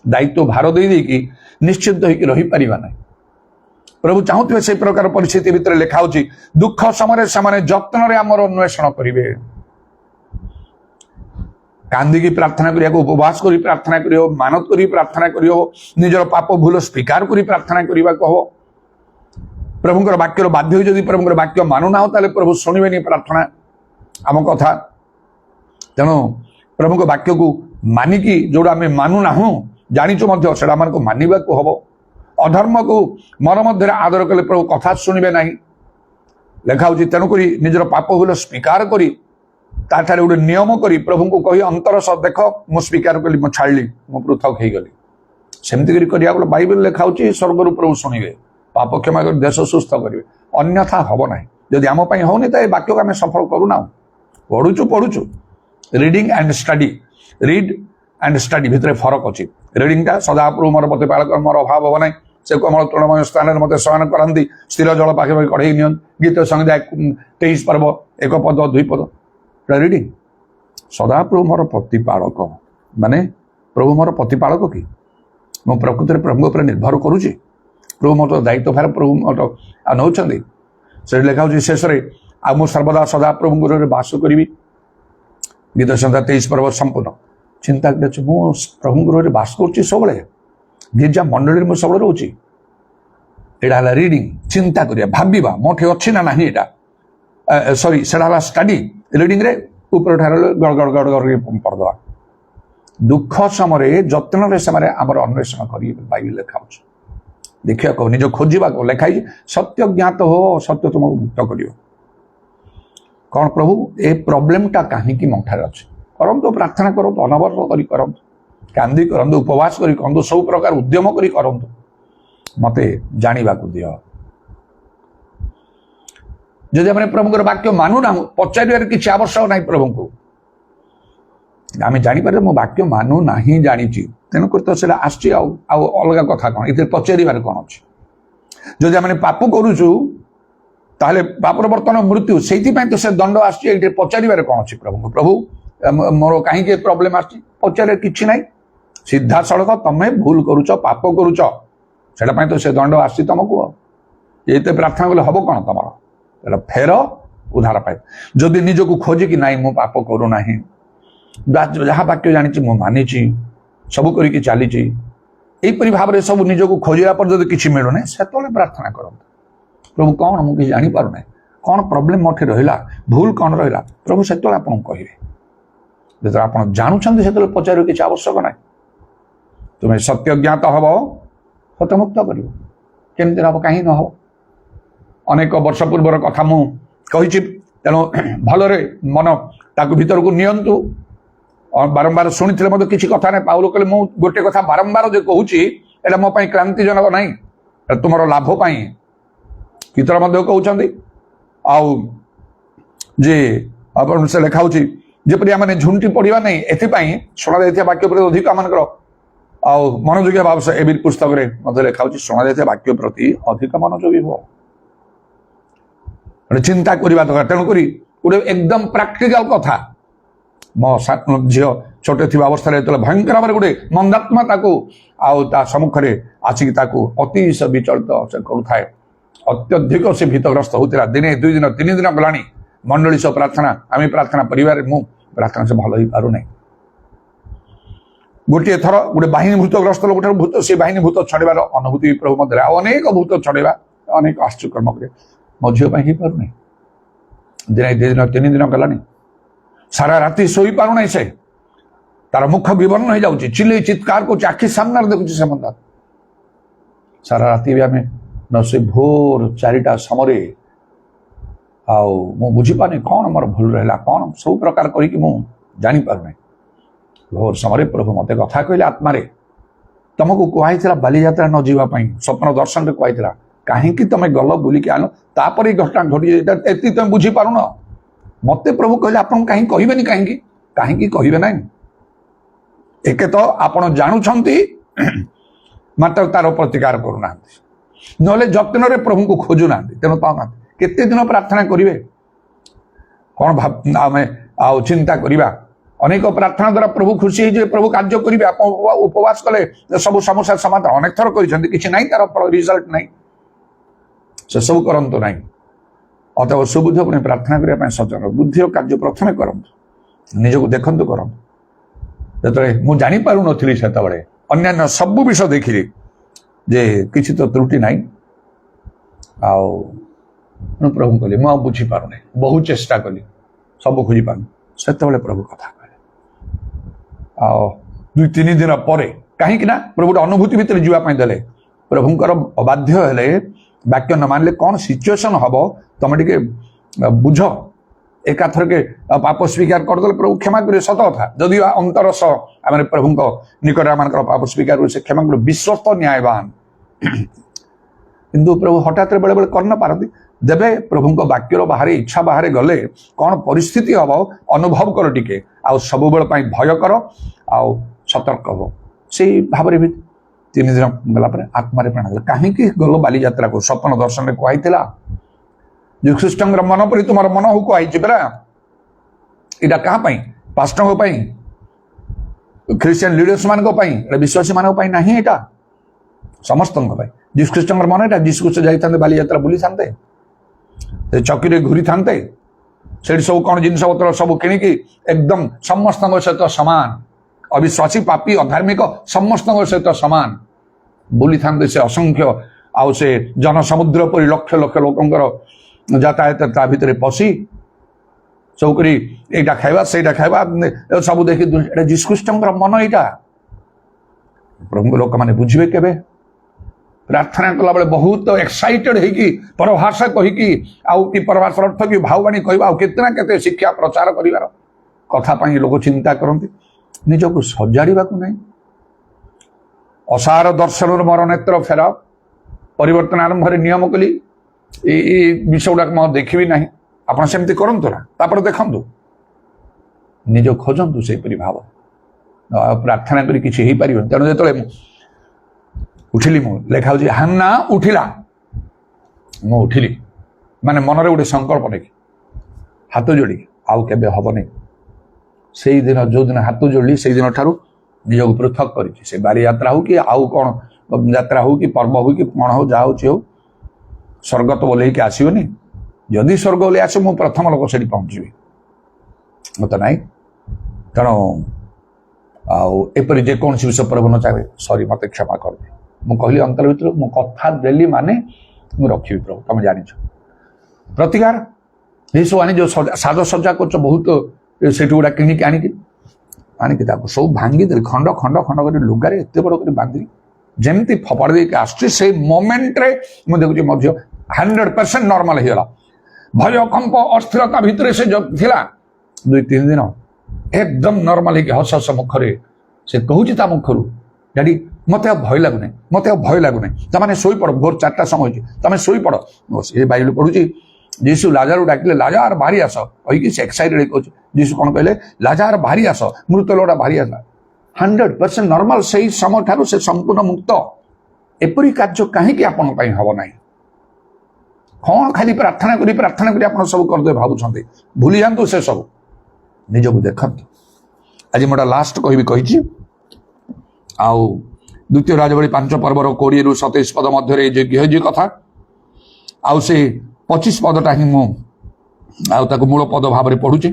दायित्व भार दे निश्चित होकर रही पारिबा नहीं प्रभु चाहूथे से प्रकार परिस्थिति भितर लिखा दुख समय से जत्न आमर अन्वेषण करेंगे कांदी प्रार्थना करिया उपवास करी प्रार्थना करियो मानत करी प्रार्थना करियो निजर पाप भूल स्वीकार करी प्रार्थना करने को हो प्रभुंकर वाक्य बाध्य जदि प्रभुंकर वाक्य मानुना हो ताले प्रभु शुणवे प्रार्थना आम कथा तेणु प्रभु वाक्य को मानिकी जोड़ा आम मानुना जाचु से मानवा को हम अधर्म को मन मध्य आदर कले प्रभु कथा शुणवे ना लिखा तेणुक निजर पाप भूल स्वीकार करी ताठारे गोटे नियम करी प्रभु को कही अंतर सब देख मु स्वीकार कली मु छाड़ी मु पृथक हो गली सेमती कर बाइबल लिखा स्वर्गर प्रभु शुणवे पाप क्षमा कर देश सुस्थ करेंगे अन्यथा हम ना जदि आम होनी तो वाक्य को आम सफल करूना पढ़ुचु reading and study read and study भितर फरक अच्छी रीडिंगटा सदाप्रभु मोर प्रतिपालक मोर अभाव हम ना से कमल तृणमय स्थान में मत शयन करती स्थिर जल पाखे कढ़े नि गीत संगीत 23 पर्व 1 पद 2 पद रीडिंग सदाप्रभु मोर प्रतिपालक माने प्रभु मोर प्रतिपालक कि मु प्रकृति प्रभु पर निर्भर करुच्ची प्रभु मोर दायित्व भार प्रभु मोर नौ से लिखा शेष में आ मु सर्वदा सदा प्रभु गृह बास करी गीत संध्या 23 पर्व संपूर्ण चिंता कर प्रभु गृह बास कर सब गिरजा मंडली में सब रोचे यहाँ है रीडिंग चिंता करिया भाविबा मोठे अच्छी ना नहीं यहाँ सॉरी से स्टडी रीडिंग रे ऊपर गड़गड़ गड़गड़ पढ़दवा दुख समय जत्न से आमर अन्वेषण कर बाइबल लिखा देखिए कहो निज खोजा को लिखाई सत्य ज्ञात हो सत्य तुमको मुक्त कर कौन प्रभु ए प्रोब्लेमटा कहीं मठार अच्छे करंतु प्रार्थना करंतु अनवरत करंतु कांदी करंतु उपवास करी करंतु सब प्रकार उद्यम करी करंतु मते जानिबा को दियो जदि आम प्रभुଙ୍କର वाक्य मानुना पचार किसी आवश्यक ना प्रभु को आम जापर मो वाक्य मानु ना जानी तेणुक तो से अलग कथा कौन ये पचार कौन अच्छे जदि आम पाप करुचु ताहले पापर बर्तमान मृत्यु से तो से दंड आसचे पचार कौन अच्छे प्रभु को प्रभु मोर कहीं प्रोब्लेम आसची पचारे किसी ना सीधा सड़क तमें भूल करुच पाप करुच से तो से दंड आसची तुमको ये प्रार्थना कले हम कौन तुम फेर उद्धार पाए जदि निजक खोजिकी ना मु पाप करूना जहाँ वाक्य जानी मु मानी सब करके चली यहीपरि भाव में सब निजक खोजा पर जब किसी मिलूना से प्रार्थना करते प्रभु कौन मुझे जापारूना कौन प्रोब्लेम मोटे रहा भूल कौन रहा प्रभु से आपको कहे ଯେତେବେଳେ ଆପଣ ଜାଣୁଛନ୍ତି ସେତେବେଳେ ପଚାରିବା କିଛି ଆବଶ୍ୟକ ନାହିଁ। ତୁମେ ସତ୍ୟ ଜ୍ଞାତ ହବ, ସତ୍ୟମୁକ୍ତ କରିବ। କେମିତି ହବ? କାହିଁ ନ ହବ? ଅନେକ ବର୍ଷ ପୂର୍ବର କଥା ମୁଁ କହିଛି, ତେଣୁ ଭଲରେ ମନ ତାକୁ ଭିତରକୁ ନିଅନ୍ତୁ। ବାରମ୍ବାର ଶୁଣିଥିଲେ ମଧ୍ୟ କିଛି କଥା ନାହିଁ। ପାଉଲ କହିଲେ ମୁଁ ଗୋଟେ କଥା ବାରମ୍ବାର ଯେ କହୁଛି ଏଇଟା ମୋ ପାଇଁ କ୍ରାନ୍ତିଜନକ ନାହିଁ, ତୁମର ଲାଭ ପାଇଁ। ଭିତର ମଧ୍ୟ କହୁଛନ୍ତି ଆଉ ଯେ ଆପଣ ସେ ଲେଖା ହଉଛି ଯେପରି ଆମେ ଝୁଣ୍ଟି ପଡ଼ିବା ନାହିଁ, ଏଥିପାଇଁ ଶୁଣାଯାଇଥିବା ବାକ୍ୟ ପ୍ରତି ଅଧିକ ଆମମାନଙ୍କର ଆଉ ମନୋଯୋଗୀ ହେବା ଆବଶ୍ୟକ। ଏବିର ପୁସ୍ତକରେ ମଧ୍ୟ ଲେଖା ହଉଛି ଶୁଣାଯାଇଥିବା ବାକ୍ୟ ପ୍ରତି ଅଧିକ ମନୋଯୋଗୀ ହୁଅ, ଗୋଟେ ଚିନ୍ତା କରିବା ଦରକାର। ତେଣୁକରି ଗୋଟେ ଏକଦମ ପ୍ରାକ୍ଟିକାଲ କଥା। ମୋ ଝିଅ ଛୋଟ ଥିବା ଅବସ୍ଥାରେ ଯେତେବେଳେ ଭୟଙ୍କର ଭାବରେ ଗୋଟେ ମନ୍ଦାତ୍ମା ତାକୁ ଆଉ ତା ସମ୍ମୁଖରେ ଆସିକି ତାକୁ ଅତିଶ ବିଚଳିତ ସେ କରୁଥାଏ, ଅତ୍ୟଧିକ ସେ ଭୀତଗ୍ରସ୍ତ ହଉଥିଲା। ଦିନେ 2 ଦିନ 3 ଦିନ ଗଲାଣି ମଣ୍ଡଳୀ ସହ ପ୍ରାର୍ଥନା, ଆମେ ପ୍ରାର୍ଥନା ପରିବାରରେ ମୁଁ ପ୍ରାର୍ଥନା ସେ ଭଲ ହେଇପାରୁନାହିଁ। ଗୋଟିଏ ଥର ଗୋଟେ ବାହିନୀ ଭୂତଗ୍ରସ୍ତ ଲୋକଠାରୁ ଭୂତ, ସେ ବାହିନୀ ଭୂତ ଛଡ଼େଇବାର ଅନୁଭୂତି ପ୍ରଭୁ ମଧ୍ୟରେ, ଆଉ ଅନେକ ଭୂତ ଛଡ଼େଇବା ଅନେକ ଆଶ୍ଚର୍ଯ୍ୟ କର୍ମ କରେ। ମୋ ଝିଅ ପାଇଁ ହେଇପାରୁନାହିଁ। ଦିନେ 2 ଦିନ 3 ଦିନ ଗଲାଣି, ସାରା ରାତି ଶୋଇପାରୁନାହିଁ। ସେ ତାର ମୁଖ ବିବର୍ଣ୍ଣ ହେଇଯାଉଛି, ଚିଲେଇ ଚିତ୍କାର କରୁଛି, ଆଖି ସାମ୍ନାରେ ଦେଖୁଛି ସେ ମନ୍ଦା। ସାରା ରାତି ବି ଆମେ ନ ଶୋଇ ଭୋର 4ଟା ସମୟରେ ଆଉ ମୁଁ ବୁଝିପାରୁନି କ'ଣ ମୋର ଭୁଲ ରହିଲା, କ'ଣ ସବୁ ପ୍ରକାର କରିକି ମୁଁ ଜାଣିପାରୁନାହିଁ। ଭୋର ସମୟରେ ପ୍ରଭୁ ମୋତେ କଥା କହିଲେ ଆତ୍ମାରେ, ତମକୁ କୁହାହେଇଥିଲା ବାଲିଯାତ୍ରା ନ ଯିବା ପାଇଁ, ସ୍ୱପ୍ନ ଦର୍ଶନରେ କୁହାହେଇଥିଲା, କାହିଁକି ତମେ ଗଲ ବୁଲିକି ଆଣିଲ? ତାପରେ ଏଇ ଘଟଣା ଘଟି, ଏତିକି ତମେ ବୁଝିପାରୁନ। ମତେ ପ୍ରଭୁ କହିଲେ ଆପଣଙ୍କୁ କାହିଁକି କହିବେନି? କାହିଁକି କାହିଁକି କହିବେ ନାହିଁ? ଏକେ ତ ଆପଣ ଜାଣୁଛନ୍ତି ମାତ୍ର ତାର ପ୍ରତିକାର କରୁନାହାନ୍ତି, ନହେଲେ ଯତ୍ନରେ ପ୍ରଭୁଙ୍କୁ ଖୋଜୁନାହାନ୍ତି, ତେଣୁ ପାଉନାହାନ୍ତି। କେତେ ଦିନ ପ୍ରାର୍ଥନା କରିବେ? କ'ଣ ଆମେ ଆଉ ଚିନ୍ତା କରିବା? ଅନେକ ପ୍ରାର୍ଥନା ଦ୍ୱାରା ପ୍ରଭୁ ଖୁସି ହେଇଯିବେ, ପ୍ରଭୁ କାର୍ଯ୍ୟ କରିବେ। ଆପଣ ଉପବାସ କଲେ ସବୁ ସମସ୍ୟା ସମାଧାନ ଅନେକ ଥର କରିଛନ୍ତି, କିଛି ନାହିଁ, ତାର ରିଜଲ୍ଟ ନାହିଁ। ସେସବୁ କରନ୍ତୁ ନାହିଁ। ଅତଏବ ସୁବୁଦ୍ଧ ପୁଣି ପ୍ରାର୍ଥନା କରିବା ପାଇଁ ସଚେତନ, ବୁଦ୍ଧିର କାର୍ଯ୍ୟ ପ୍ରଥମେ କରନ୍ତୁ, ନିଜକୁ ଦେଖନ୍ତୁ, କରନ୍ତୁ। ଯେତେବେଳେ ମୁଁ ଜାଣିପାରୁନଥିଲି ସେତେବେଳେ ଅନ୍ୟାନ୍ୟ ସବୁ ବିଷୟ ଦେଖିଲି ଯେ କିଛି ତ ତ୍ରୁଟି ନାହିଁ, ଆଉ ମୁଁ ପ୍ରଭୁ କହିଲି ମୁଁ ଆଉ ବୁଝିପାରୁନି, ବହୁ ଚେଷ୍ଟା କଲି, ସବୁ ଖୋଜିପାରୁନି। ସେତେବେଳେ ପ୍ରଭୁ କଥା କହିଲେ। ଆଉ 2-3 ଦିନ ପରେ, କାହିଁକି ନା ପ୍ରଭୁ ଗୋଟେ ଅନୁଭୂତି ଭିତରେ ଯିବା ପାଇଁ ଦେଲେ। ପ୍ରଭୁଙ୍କର ଅବାଧ୍ୟ ହେଲେ, ବାକ୍ୟ ନ ମାନିଲେ କ'ଣ ସିଚୁଏସନ୍ ହବ ତମେ ଟିକେ ବୁଝ। ଏକାଥରକେ ପାପ ସ୍ୱୀକାର କରିଦେଲେ ପ୍ରଭୁ କ୍ଷମା କରିବେ, ସତ କଥା। ଯଦିଓ ଅନ୍ତର ସହ ଆମେ ପ୍ରଭୁଙ୍କ ନିକଟରେ ଆମମାନଙ୍କର ପାପ ସ୍ୱୀକାର କରି ସେ କ୍ଷମା କରିବେ, ବିଶ୍ୱସ୍ତ ନ୍ୟାୟବାନ। କିନ୍ତୁ ପ୍ରଭୁ ହଠାତ୍ରେ ବେଳେ ବେଳେ କରିନପାରନ୍ତି, ଦେବେ। ପ୍ରଭୁଙ୍କ ବାକ୍ୟର ବାହାରେ, ଇଚ୍ଛା ବାହାରେ ଗଲେ କ'ଣ ପରିସ୍ଥିତି ହବ ଅନୁଭବ କର ଟିକେ, ଆଉ ସବୁବେଳେ ପାଇଁ ଭୟ କର ଆଉ ସତର୍କ ହବ। ସେଇ ଭାବରେ ବି 3 ଦିନ ଗଲା ପରେ ଆତ୍ମାରେ ପ୍ରାଣ ଦେଲେ। କାହିଁକି ଗଲ ବାଲିଯାତ୍ରାକୁ? ସ୍ୱପ୍ନ ଦର୍ଶନରେ କୁହାଇଥିଲା ଯୀଶୁଖ୍ରୀଷ୍ଟଙ୍କର ମନ ପରି ତୁମର ମନ ହଉ କୁହାଇଛି ପରା। ଏଇଟା କାହା ପାଇଁ? ପାଷ୍ଟରଙ୍କ ପାଇଁ, ଖ୍ରୀଷ୍ଟିଆନ ଲିଡର୍ସ ମାନଙ୍କ ପାଇଁ, ଏଇଟା ବିଶ୍ୱାସୀ ମାନଙ୍କ ପାଇଁ ନାହିଁ, ଏଇଟା ସମସ୍ତଙ୍କ ପାଇଁ। ଯୀଶୁଖ୍ରୀଷ୍ଟଙ୍କର ମନ ଏଇଟା। ଯୀଶୁଖ୍ରୀଷ୍ଟ ଯାଇଥାନ୍ତେ ବାଲିଯାତ୍ରା ବୁଲିଥାନ୍ତେ, ସେ ଚକିରେ ଘୁରିଥାନ୍ତେ, ସେଠି ସବୁ କ'ଣ ଜିନିଷ ପତ୍ର ସବୁ କିଣିକି ଏକଦମ ସମସ୍ତଙ୍କ ସହିତ ସମାନ, ଅବିଶ୍ୱାସୀ, ପାପୀ, ଅଧାର୍ମିକ ସମସ୍ତଙ୍କ ସହିତ ସମାନ ବୁଲିଥାନ୍ତେ। ସେ ଅସଂଖ୍ୟ ଆଉ ସେ ଜନସମୁଦ୍ର ପରି ଲକ୍ଷ ଲକ୍ଷ ଲୋକଙ୍କର ଯାତାୟାତ ତା ଭିତରେ ପଶି ସବୁ କରି ଏଇଟା ଖାଇବା ସେଇଟା ଖାଇବା ସବୁ ଦେଖି, ଏଇଟା ଯୀଶୁଖ୍ରୀଷ୍ଟଙ୍କର ମନ ଏଇଟା। ପ୍ରଭୁଙ୍କ ଲୋକମାନେ ବୁଝିବେ କେବେ? ପ୍ରାର୍ଥନା କଲାବେଳେ ବହୁତ ଏକ୍ସାଇଟେଡ୍ ହେଇକି ପରଭାଷା କହିକି, ଆଉ କି ପରଭାଷାର ଅର୍ଥ କି ଭାବବାଣୀ କହିବା, ଆଉ କେତେ ନା କେତେ ଶିକ୍ଷା ପ୍ରଚାର କରିବାର କଥା ପାଇଁ ଲୋକ ଚିନ୍ତା କରନ୍ତି, ନିଜକୁ ସଜାଡ଼ିବାକୁ ନାହିଁ। ଅସାର ଦର୍ଶନରୁ ମୋର ନେତ୍ର ଫେର, ପରିବର୍ତ୍ତନ ଆରମ୍ଭରେ ନିୟମ କଲି, ଏଇ ବିଷୟ ଗୁଡ଼ାକ ମୁଁ ଦେଖିବି ନାହିଁ। ଆପଣ ସେମିତି କରନ୍ତୁ ନା, ତାପରେ ଦେଖନ୍ତୁ, ନିଜ ଖୋଜନ୍ତୁ ସେଇପରି ଭାବ। ପ୍ରାର୍ଥନା କରି କିଛି ହେଇପାରିବନି। ତେଣୁ ଯେତେବେଳେ ଉଠିଲି, ମୁଁ ଲେଖା ହଉଛି ହାନ୍ନା ଉଠିଲା, ମୁଁ ଉଠିଲି ମାନେ ମନରେ ଗୋଟେ ସଂକଳ୍ପ ନେଇକି ହାତ ଯୋଡ଼ିକି ଆଉ କେବେ ହବନି। ସେଇଦିନ ଯୋଉଦିନ ହାତ ଯୋଡ଼ିଲି ସେଇଦିନ ଠାରୁ ନିଜକୁ ପୃଥକ କରିଛି। ସେ ବାଲିଯାତ୍ରା ହଉ କି ଆଉ କ'ଣ ଯାତ୍ରା ହଉ କି ପର୍ବ ହଉ କି କ'ଣ ହଉ, ଯାହା ହଉଛି ହଉ, ସ୍ୱର୍ଗ ତ ଓହ୍ଲେଇକି ଆସିବନି। ଯଦି ସ୍ୱର୍ଗ ଓହ୍ଲେଇ ଆସିବ ମୁଁ ପ୍ରଥମ ଲୋକ ସେଠି ପହଞ୍ଚିବି, ମତେ ନାହିଁ। ତେଣୁ ଆଉ ଏପରି ଯେକୌଣସି ବିଷୟ ପ୍ରଭୁ ନ ଚାହିଁବେ, ସରି ମତେ କ୍ଷମା କରିବେ। ମୁଁ କହିଲି ଅନ୍ତର ଭିତରୁ, ମୁଁ କଥା ଦେଲି ମାନେ ମୁଁ ରଖିବି ପ୍ରଭୁ, ତମେ ଜାଣିଛ। ପ୍ରତିକାର ଏଇସବୁ ଆଣି ଯେଉଁ ସାଜସଜ୍ଜା କରୁଛ, ବହୁତ ସେଠୁ ଗୁଡ଼ା କିଣିକି ଆଣିକି ଆଣିକି ତାକୁ ସବୁ ଭାଙ୍ଗିଦେଲି ଖଣ୍ଡ ଖଣ୍ଡ ଖଣ୍ଡ କରି ଲୁଗାରେ ଏତେ ବଡ଼ କରି ବାନ୍ଧିଲି ଯେମିତି ଫୋପାଡ଼ି ଦେଇକି ଆସୁଛି ସେଇ ମୋମେଣ୍ଟରେ ମୁଁ ଦେଖୁଛି ମୋ ଝିଅ 100% ନର୍ମାଲ ହେଇଗଲା। ଭୟ କମ୍ପ ଅସ୍ଥିରତା ଭିତରେ ସେ ଥିଲା 2-3 ଦିନ ଏକଦମ ନର୍ମାଲ ହେଇକି ହସ ହସ ମୁଖରେ ସେ କହୁଛି ତା ମୁଖରୁ ଡାଡି ମତେ ଆଉ ଭୟ ଲାଗୁନାହିଁ, ମତେ ଆଉ ଭୟ ଲାଗୁନାହିଁ, ତାମାନେ ଶୋଇପଡ଼, ଭୋର 4ଟା ସମୟ ହେଇଛି, ତମେ ଶୋଇପଡ଼। ସେ ବାଇବେଲ ପଢୁଛି ଯୀଶୁ ଲାଜାରକୁ ଡାକିଲେ ଲାଜାର ବାହାରି ଆସ କହିକି ସେ ଏକ୍ସାଇଟେଡ କହୁଛି। ଯୀଶୁ କ'ଣ କହିଲେ? ଲାଜାର ବାହାରି ଆସ, ମୃତ ଲୋକଟା ବାହାରି ଆସ। 100% ନର୍ମାଲ ସେଇ ସମୟ ଠାରୁ ସେ ସମ୍ପୂର୍ଣ୍ଣ ମୁକ୍ତ। ଏପରି କାର୍ଯ୍ୟ କାହିଁକି ଆପଣଙ୍କ ପାଇଁ ହବ ନାହିଁ? କ'ଣ ଖାଲି ପ୍ରାର୍ଥନା କରି ଆପଣ ସବୁ କରିଦେବେ ଭାବୁଛନ୍ତି? ଭୁଲି ଯାଆନ୍ତୁ ସେ ସବୁ, ନିଜକୁ ଦେଖନ୍ତୁ। ଆଜି ମୁଁ ଲାଷ୍ଟ କହିଛି ଆଉ ଦ୍ୱିତୀୟ ରାଜବଳୀ 5 ପର୍ବର 20ରୁ 27 ପଦ ମଧ୍ୟରେ ଏ ଯେ ଗେହଜି କଥା ଆଉ ସେ 25 ପଦଟା ହିଁ ମୁଁ ଆଉ ତାକୁ ମୂଳ ପଦ ଭାବରେ ପଢୁଛି।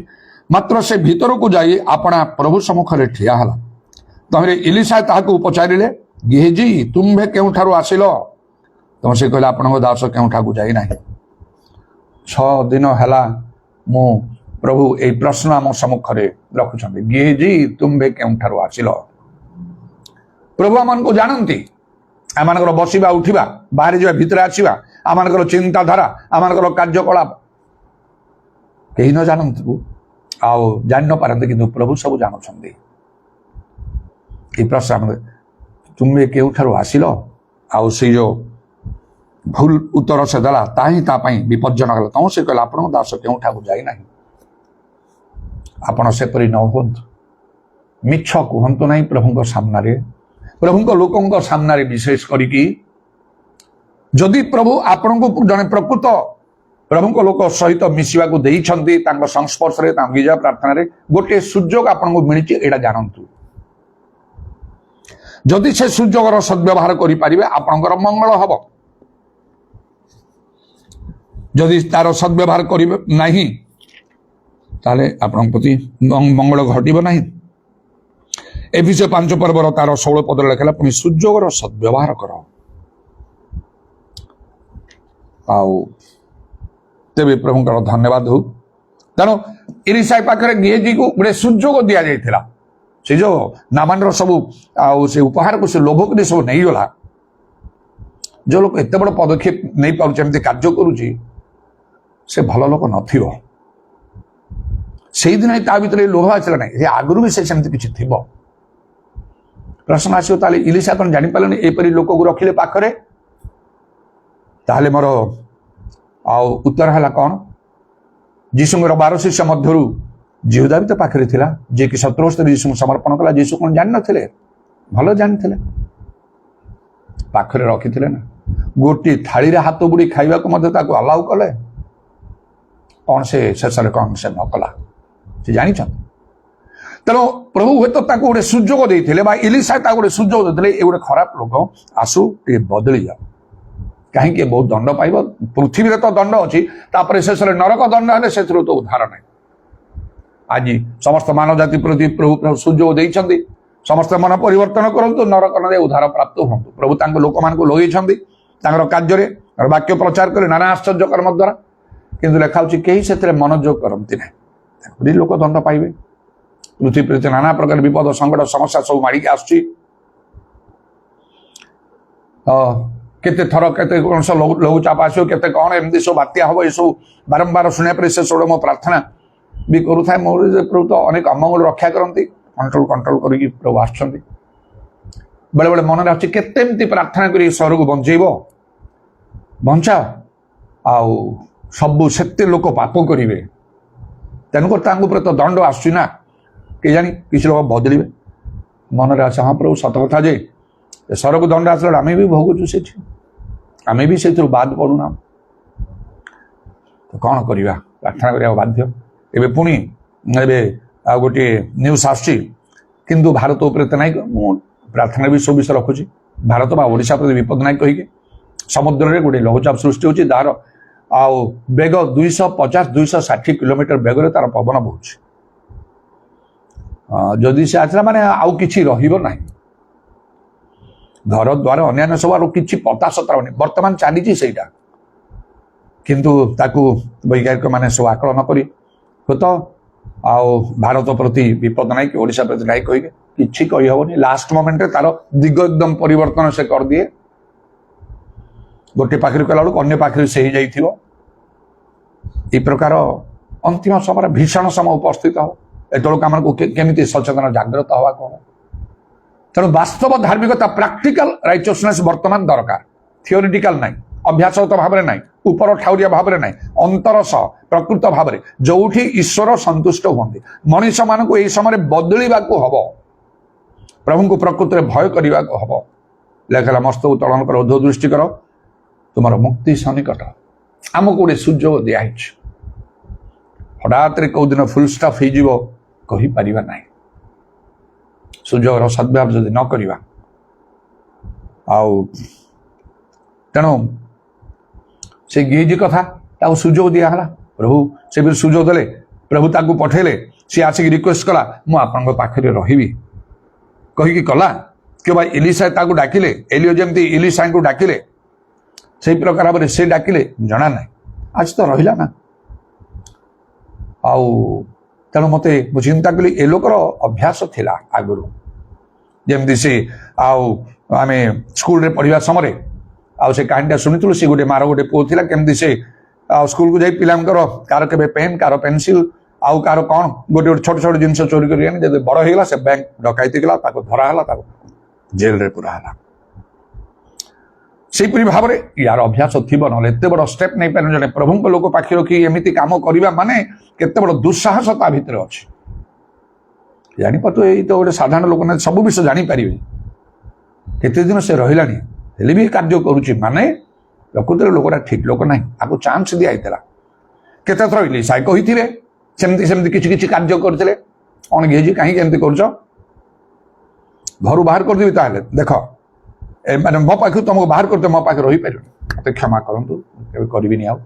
ମାତ୍ର ସେ ଭିତରକୁ ଯାଇ ଆପଣା ପ୍ରଭୁ ସମ୍ମୁଖରେ ଠିଆ ହେଲା। ତମେ ଇଲିଶା ତାହାକୁ ପଚାରିଲେ, ଗେହଜି ତୁମ୍ଭେ କେଉଁଠାରୁ ଆସିଲ? ତମେ ସେ କହିଲେ, ଆପଣଙ୍କ ଦାସ କେଉଁଠାକୁ ଯାଇନାହିଁ। 6 ଦିନ ହେଲା ମୁଁ ପ୍ରଭୁ ଏଇ ପ୍ରଶ୍ନ ଆମ ସମ୍ମୁଖରେ ରଖୁଛନ୍ତି, ଗେହଜି ତୁମ୍ଭେ କେଉଁଠାରୁ ଆସିଲ? ପ୍ରଭୁ ଆମମାନଙ୍କୁ ଜାଣନ୍ତି, ଆମମାନଙ୍କର ବସିବା ଉଠିବା, ବାହାରି ଯିବା ଭିତରେ ଆସିବା, ଆମମାନଙ୍କର ଚିନ୍ତାଧାରା, ଆମମାନଙ୍କର କାର୍ଯ୍ୟକଳାପ କେହି ନ ଜାଣନ୍ତୁ ଆଉ ଜାଣି ନ ପାରନ୍ତି, କିନ୍ତୁ ପ୍ରଭୁ ସବୁ ଜାଣୁଛନ୍ତି। এই ପ୍ରଶ୍ନ ତୁମେ କେଉଁଠାରୁ ଆସିଲ? ଆଉ ସେଇ ଯୋଉ ଭୁଲ ଉତ୍ତର ସେ ଦେଲା ତାହା ହିଁ ତା ପାଇଁ ବିପଜ୍ଜନକ ହେଲା। ତମ ସେ କହିଲା, ଆପଣଙ୍କ ଦାସ କେଉଁଠାକୁ ଯାଇନାହିଁ। ଆପଣ ସେପରି ନ ହୁଅନ୍ତୁ, ମିଛ କୁହନ୍ତୁ ନାହିଁ ପ୍ରଭୁଙ୍କ ସାମ୍ନାରେ, ପ୍ରଭୁଙ୍କ ଲୋକଙ୍କ ସାମ୍ନାରେ ବିଶେଷ କରିକି। ଯଦି ପ୍ରଭୁ ଆପଣଙ୍କୁ ଜଣେ ପ୍ରକୃତ ପ୍ରଭୁଙ୍କ ଲୋକ ସହିତ ମିଶିବାକୁ ଦେଇଛନ୍ତି, ତାଙ୍କ ସଂସ୍ପର୍ଶରେ, ତାଙ୍କ ଗିର୍ଜା ପ୍ରାର୍ଥନାରେ ଗୋଟିଏ ସୁଯୋଗ ଆପଣଙ୍କୁ ମିଳିଛି, ଏଇଟା ଜାଣନ୍ତୁ। ଯଦି ସେ ସୁଯୋଗର ସଦ୍ବ୍ୟବହାର କରିପାରିବେ ଆପଣଙ୍କର ମଙ୍ଗଳ ହବ। ଯଦି ତାର ସଦ୍ବ୍ୟବହାର କରିବେ ନାହିଁ ତାହେଲେ ଆପଣଙ୍କ ପ୍ରତି ମଙ୍ଗଳ ଘଟିବ ନାହିଁ। ଏଫେସୀୟ 5 ପର୍ବର ତାର 16 ପଦରେ ଲେଖିଲା, ପୁଣି ସୁଯୋଗର ସଦ୍ବ୍ୟବହାର କର। ଆଉ ତେବେ ପ୍ରଭୁଙ୍କର ଧନ୍ୟବାଦ ହଉ। ତେଣୁ ଇଲିଶା ପାଖରେ ଗେହଜିକୁ ଗୋଟେ ସୁଯୋଗ ଦିଆଯାଇଥିଲା। ସେ ଯୋଉ ନାମାନର ସବୁ ଆଉ ସେ ଉପହାରକୁ ସେ ଲୋଭ କରି ସବୁ ନେଇଗଲା। ଯୋଉ ଲୋକ ଏତେ ବଡ଼ ପଦକ୍ଷେପ ନେଇପାରୁଛି, ଏମିତି କାର୍ଯ୍ୟ କରୁଛି, ସେ ଭଲ ଲୋକ ନଥିବ। ସେଇଦିନ ତା ଭିତରେ ଲୋଭ ଆସିଲା ନାହିଁ, ସେ ଆଗରୁ ବି ସେ ସେମିତି କିଛି ଥିବ। ପ୍ରଶ୍ନ ଆସିବ, ତାହେଲେ ଇଲିଶା କ'ଣ ଜାଣିପାରିଲେନି ଏପରି ଲୋକକୁ ରଖିଲେ ପାଖରେ? ତାହେଲେ ମୋର ଆଉ ଉତ୍ତର ହେଲା କ'ଣ? ଯୀଶୁଙ୍କର 12 ଶିଷ୍ୟ ମଧ୍ୟରୁ ଜିହୁଦା ବି ତ ପାଖରେ ଥିଲା, ଯିଏକି 70 ବର୍ଷରେ ଯୀଶୁଙ୍କୁ ସମର୍ପଣ କଲା। ଯୀଶୁ କ'ଣ ଜାଣିନଥିଲେ? ଭଲ ଜାଣିଥିଲେ, ପାଖରେ ରଖିଥିଲେ ନା। ଗୋଟିଏ ଥାଳିରେ ହାତ ବୁଡ଼ି ଖାଇବାକୁ ମଧ୍ୟ ତାକୁ ଆଲାଉ କଲେ। କ'ଣ ସେ ଶେଷରେ କ'ଣ ସେ ନ କଲା? ସେ ଜାଣିଛନ୍ତି। ତେଣୁ ପ୍ରଭୁ ହୁଏତ ତାକୁ ଗୋଟେ ସୁଯୋଗ ଦେଇଥିଲେ, ବା ଇଲିଶା ତାକୁ ଗୋଟେ ସୁଯୋଗ ଦେଇଥିଲେ, ଏ ଗୋଟେ ଖରାପ ଲୋକ ଆସୁ ଟିକେ ବଦଳି ଯାଉ। କାହିଁକି? ବହୁତ ଦଣ୍ଡ ପାଇବ। ପୃଥିବୀରେ ତ ଦଣ୍ଡ ଅଛି, ତାପରେ ଶେଷରେ ନରକ ଦଣ୍ଡ ହେଲେ ସେଥିରୁ ତ ଉଦ୍ଧାର ନାହିଁ। ଆଜି ସମସ୍ତ ମାନବ ଜାତି ପ୍ରତି ପ୍ରଭୁ ସୁଯୋଗ ଦେଇଛନ୍ତି, ସମସ୍ତେ ମନ ପରିବର୍ତ୍ତନ କରନ୍ତୁ, ନରକ ନ ଯାଇ ଉଦ୍ଧାର ପ୍ରାପ୍ତ ହୁଅନ୍ତୁ। ପ୍ରଭୁ ତାଙ୍କ ଲୋକମାନଙ୍କୁ ଲଗେଇଛନ୍ତି ତାଙ୍କର କାର୍ଯ୍ୟରେ, ବାକ୍ୟ ପ୍ରଚାର କରି ନାନା ଆଶ୍ଚର୍ଯ୍ୟ କର୍ମ ଦ୍ୱାରା, କିନ୍ତୁ ଲେଖା ହେଉଛି କେହି ସେଥିରେ ମନୋଯୋଗ କରନ୍ତି ନାହିଁ। ତେଣୁକରି ଲୋକ ଦଣ୍ଡ ପାଇବେ। ପୃଥିବୀ ପ୍ରତି ନାନା ପ୍ରକାର ବିପଦ, ସଙ୍କଟ, ସମସ୍ୟା ସବୁ ମାଡ଼ିକି ଆସୁଛି। କେତେ ଥର କେତେ କ'ଣ ଲଘୁଚାପ ଆସିବ, କେତେ କ'ଣ ଏମିତି ସବୁ ବାତ୍ୟା ହବ, ଏସବୁ ବାରମ୍ବାର ଶୁଣିବା ପରେ ସେ ସବୁ ମୋ ପ୍ରାର୍ଥନା ବି କରୁଥାଏ। ମୋର ଯେ ପ୍ରଭୁ ତ ଅନେକ ଅମଙ୍ଗଳ ରକ୍ଷା କରନ୍ତି, କଣ୍ଟ୍ରୋଲ କରିକି ପ୍ରଭୁ ଆସୁଛନ୍ତି। ବେଳେବେଳେ ମନରେ ଆସୁଛି କେତେ ଏମିତି ପ୍ରାର୍ଥନା କରି ସହରକୁ ବଞ୍ଚେଇବ, ବଞ୍ଚାଅ। ଆଉ ସବୁ ସେତେ ଲୋକ ପାପ କରିବେ, ତେଣୁକରି ତାଙ୍କ ଉପରେ ତ ଦଣ୍ଡ ଆସୁଛି ନା, କେଜାଣି କିଛି ଲୋକ ବଦଳିବେ। ମନରେ ଆସେ, ହଁ ପ୍ରଭୁ ସତ କଥା ଯେ ସହରକୁ ଦଣ୍ଡ ଆସିଲା ଆମେ ବି ଭୋଗୁଛୁ, ସେଠି ଆମେ ବି ସେଥିରୁ ବାଦ ପଡୁନା। ତ କ'ଣ କରିବା? ପ୍ରାର୍ଥନା କରିବାକୁ ବାଧ୍ୟ। ଏବେ ପୁଣି ଏବେ ଆଉ ଗୋଟିଏ ନ୍ୟୁଜ୍ ଆସୁଛି, କିନ୍ତୁ ଭାରତ ଉପରେ ତ ନାହିଁ। ମୁଁ ପ୍ରାର୍ଥନା ବି ସବୁ ବିଷୟ ରଖୁଛି। ଭାରତ ବା ଓଡ଼ିଶା ପ୍ରତି ବିପଦ ନାହିଁ କହିକି ସମୁଦ୍ରରେ ଗୋଟେ ଲଘୁଚାପ ସୃଷ୍ଟି ହେଉଛି, ତାର ଆଉ ବେଗ 250-260 କିଲୋମିଟର ବେଗରେ ତାର ପବନ ବହୁଛି। ଯଦି ସେ ଆସିଲା ମାନେ ଆଉ କିଛି ରହିବ ନାହିଁ, ଘର ଦ୍ୱାର ଅନ୍ୟାନ୍ୟ ସବୁ ଆଉ କିଛି ପତାସତା ରହୁନି। ବର୍ତ୍ତମାନ ଚାଲିଛି ସେଇଟା, କିନ୍ତୁ ତାକୁ ବୈଜ୍ଞାନିକ ମାନେ ସବୁ ଆକଳନ କରି ହୁଏତ ଆଉ ଭାରତ ପ୍ରତି ବିପଦ ନାହିଁ କି ଓଡ଼ିଶା ପ୍ରତି ନାହିଁ କହିକି କିଛି କହିହେବନି। ଲାଷ୍ଟ ମୋମେଣ୍ଟରେ ତାର ଦିଗ ଏକଦମ ପରିବର୍ତ୍ତନ ସେ କରିଦିଏ। ଗୋଟେ ପାଖରେ କଲା ବେଳକୁ ଅନ୍ୟ ପାଖରେ ସେ ହେଇଯାଇଥିବ। এই ପ୍ରକାର ଅନ୍ତିମ ସମୟରେ ଭୀଷଣ ସମୟ ଉପସ୍ଥିତ ହେବ। ଏତେବେଳକୁ ଆମକୁ କେମିତି ସଚେତନ ଜାଗ୍ରତ ହେବାକୁ ହେବ। ତେଣୁ ବାସ୍ତବ ଧାର୍ମିକତା ପ୍ରାକ୍ଟିକାଲ ରାଇଚସନେସ୍ ବର୍ତ୍ତମାନ ଦରକାର, ଥିଓରିଟିକାଲ ନାହିଁ, ଅଭ୍ୟାସଗତ ଭାବରେ ନାହିଁ, ଉପର ଠାଉରିଆ ଭାବରେ ନାହିଁ, ଅନ୍ତର ସହ ପ୍ରକୃତ ଭାବରେ ଯୋଉଠି ଈଶ୍ୱର ସନ୍ତୁଷ୍ଟ ହୁଅନ୍ତି। ମଣିଷମାନଙ୍କୁ ଏହି ସମୟରେ ବଦଳିବାକୁ ହେବ, ପ୍ରଭୁଙ୍କୁ ପ୍ରକୃତରେ ଭୟ କରିବାକୁ ହେବ। ଲେଖା ମସ୍ତକୁ ତଳନ କର, ଉର୍ଦ୍ଧ୍ୱ ଦୃଷ୍ଟି କର, ତୁମର ମୁକ୍ତି ସନ୍ନିକଟ। ଆମକୁ ଗୋଟେ ସୁଯୋଗ ଦିଆହେଇଛି। ହଠାତ୍ରେ କୋଉ ଦିନ ଫୁଲ ଷ୍ଟପ୍ ହେଇଯିବ କହିପାରିବା ନାହିଁ। ସୁଯୋଗର ସଦ୍ବ୍ୟବହାର ଯଦି ନ କରିବା, ଆଉ ତେଣୁ ସେ ଗେଜି କଥା ତାକୁ ସୁଯୋଗ ଦିଆହେଲା। ପ୍ରଭୁ ସେ ବି ସୁଯୋଗ ଦେଲେ, ପ୍ରଭୁ ତାକୁ ପଠେଇଲେ। ସେ ଆସିକି ରିକ୍ୱେଷ୍ଟ କଲା, ମୁଁ ଆପଣଙ୍କ ପାଖରେ ରହିବି କହିକି କଲା। କିମ୍ବା ଇଲିଶା ତାକୁ ଡାକିଲେ, ଏଲିଓ ଯେମିତି ଇଲିଶାଙ୍କୁ ଡାକିଲେ ସେଇ ପ୍ରକାର ଭାବରେ ସେ ଡାକିଲେ, ଜଣା ନାହିଁ। ଆଜି ତ ରହିଲା ନା। ଆଉ ତେଣୁ ମୋତେ ମୁଁ ଚିନ୍ତା କଲି ଏ ଲୋକର ଅଭ୍ୟାସ ଥିଲା ଆଗରୁ, ଯେମିତି ସେ ଆଉ ଆମେ ସ୍କୁଲରେ ପଢ଼ିବା ସମୟରେ ଆଉ ସେ କାହାଣୀଟା ଶୁଣିଥିଲୁ। ସେ ଗୋଟେ ମାର ଗୋଟେ ପୁଅ ଥିଲା, କେମିତି ସେ ଆଉ ସ୍କୁଲକୁ ଯାଇ ପିଲାଙ୍କର କାହାର କେବେ ପେନ୍, କାହାର ପେନସିଲ, ଆଉ କାହାର କ'ଣ ଗୋଟେ ଗୋଟେ ଛୋଟ ଛୋଟ ଜିନିଷ ଚୋରି କରି ଆଣି ଯଦି ବଡ଼ ହେଇଗଲା ସେ ବ୍ୟାଙ୍କ ଡକାୟତି କଲା, ତାକୁ ଧରା ହେଲା, ତାକୁ ଜେଲରେ ପୁରା ହେଲା। ସେଇପରି ଭାବରେ ୟାର ଅଭ୍ୟାସ ଥିବ, ନହେଲେ ଏତେ ବଡ଼ ଷ୍ଟେପ୍ ନେଇପାରେ। ଜଣେ ପ୍ରଭୁଙ୍କ ଲୋକ ପାଖରେ ରଖି ଏମିତି କାମ କରିବା ମାନେ କେତେ ବଡ଼ ଦୁଃସାହସ ତା ଭିତରେ ଅଛି। ଜାଣିପାରୁଥିବ, ଏଇ ତ ଗୋଟେ ସାଧାରଣ ଲୋକ ନା, ସବୁ ବିଷୟ ଜାଣିପାରିବେ। କେତେ ଦିନ ସେ ରହିଲାଣି, ହେଲେ ବି କାର୍ଯ୍ୟ କରୁଛି ମାନେ ପ୍ରକୃତରେ ଲୋକଟା ଠିକ୍ ଲୋକ ନାହିଁ, ଆକୁ ଚାନ୍ସ ଦିଆହେଇଥିଲା। କେତେଥର ଇଲିଶା କହିଥିବେ ସେମିତି ସେମିତି କିଛି କିଛି କାର୍ଯ୍ୟ କରିଥିଲେ। କ'ଣ ଗେଜି କାହିଁକି ଏମିତି କରୁଛ, ଘରୁ ବାହାର କରିଦେବି, ତାହେଲେ ଦେଖ ମାନେ ମୋ ପାଖକୁ ତମକୁ ବାହାର କରିତେ ମୋ ପାଖରେ ରହିପାରିବନି, ମୋତେ କ୍ଷମା କରନ୍ତୁ, କେବେ କରିବିନି। ଆଉ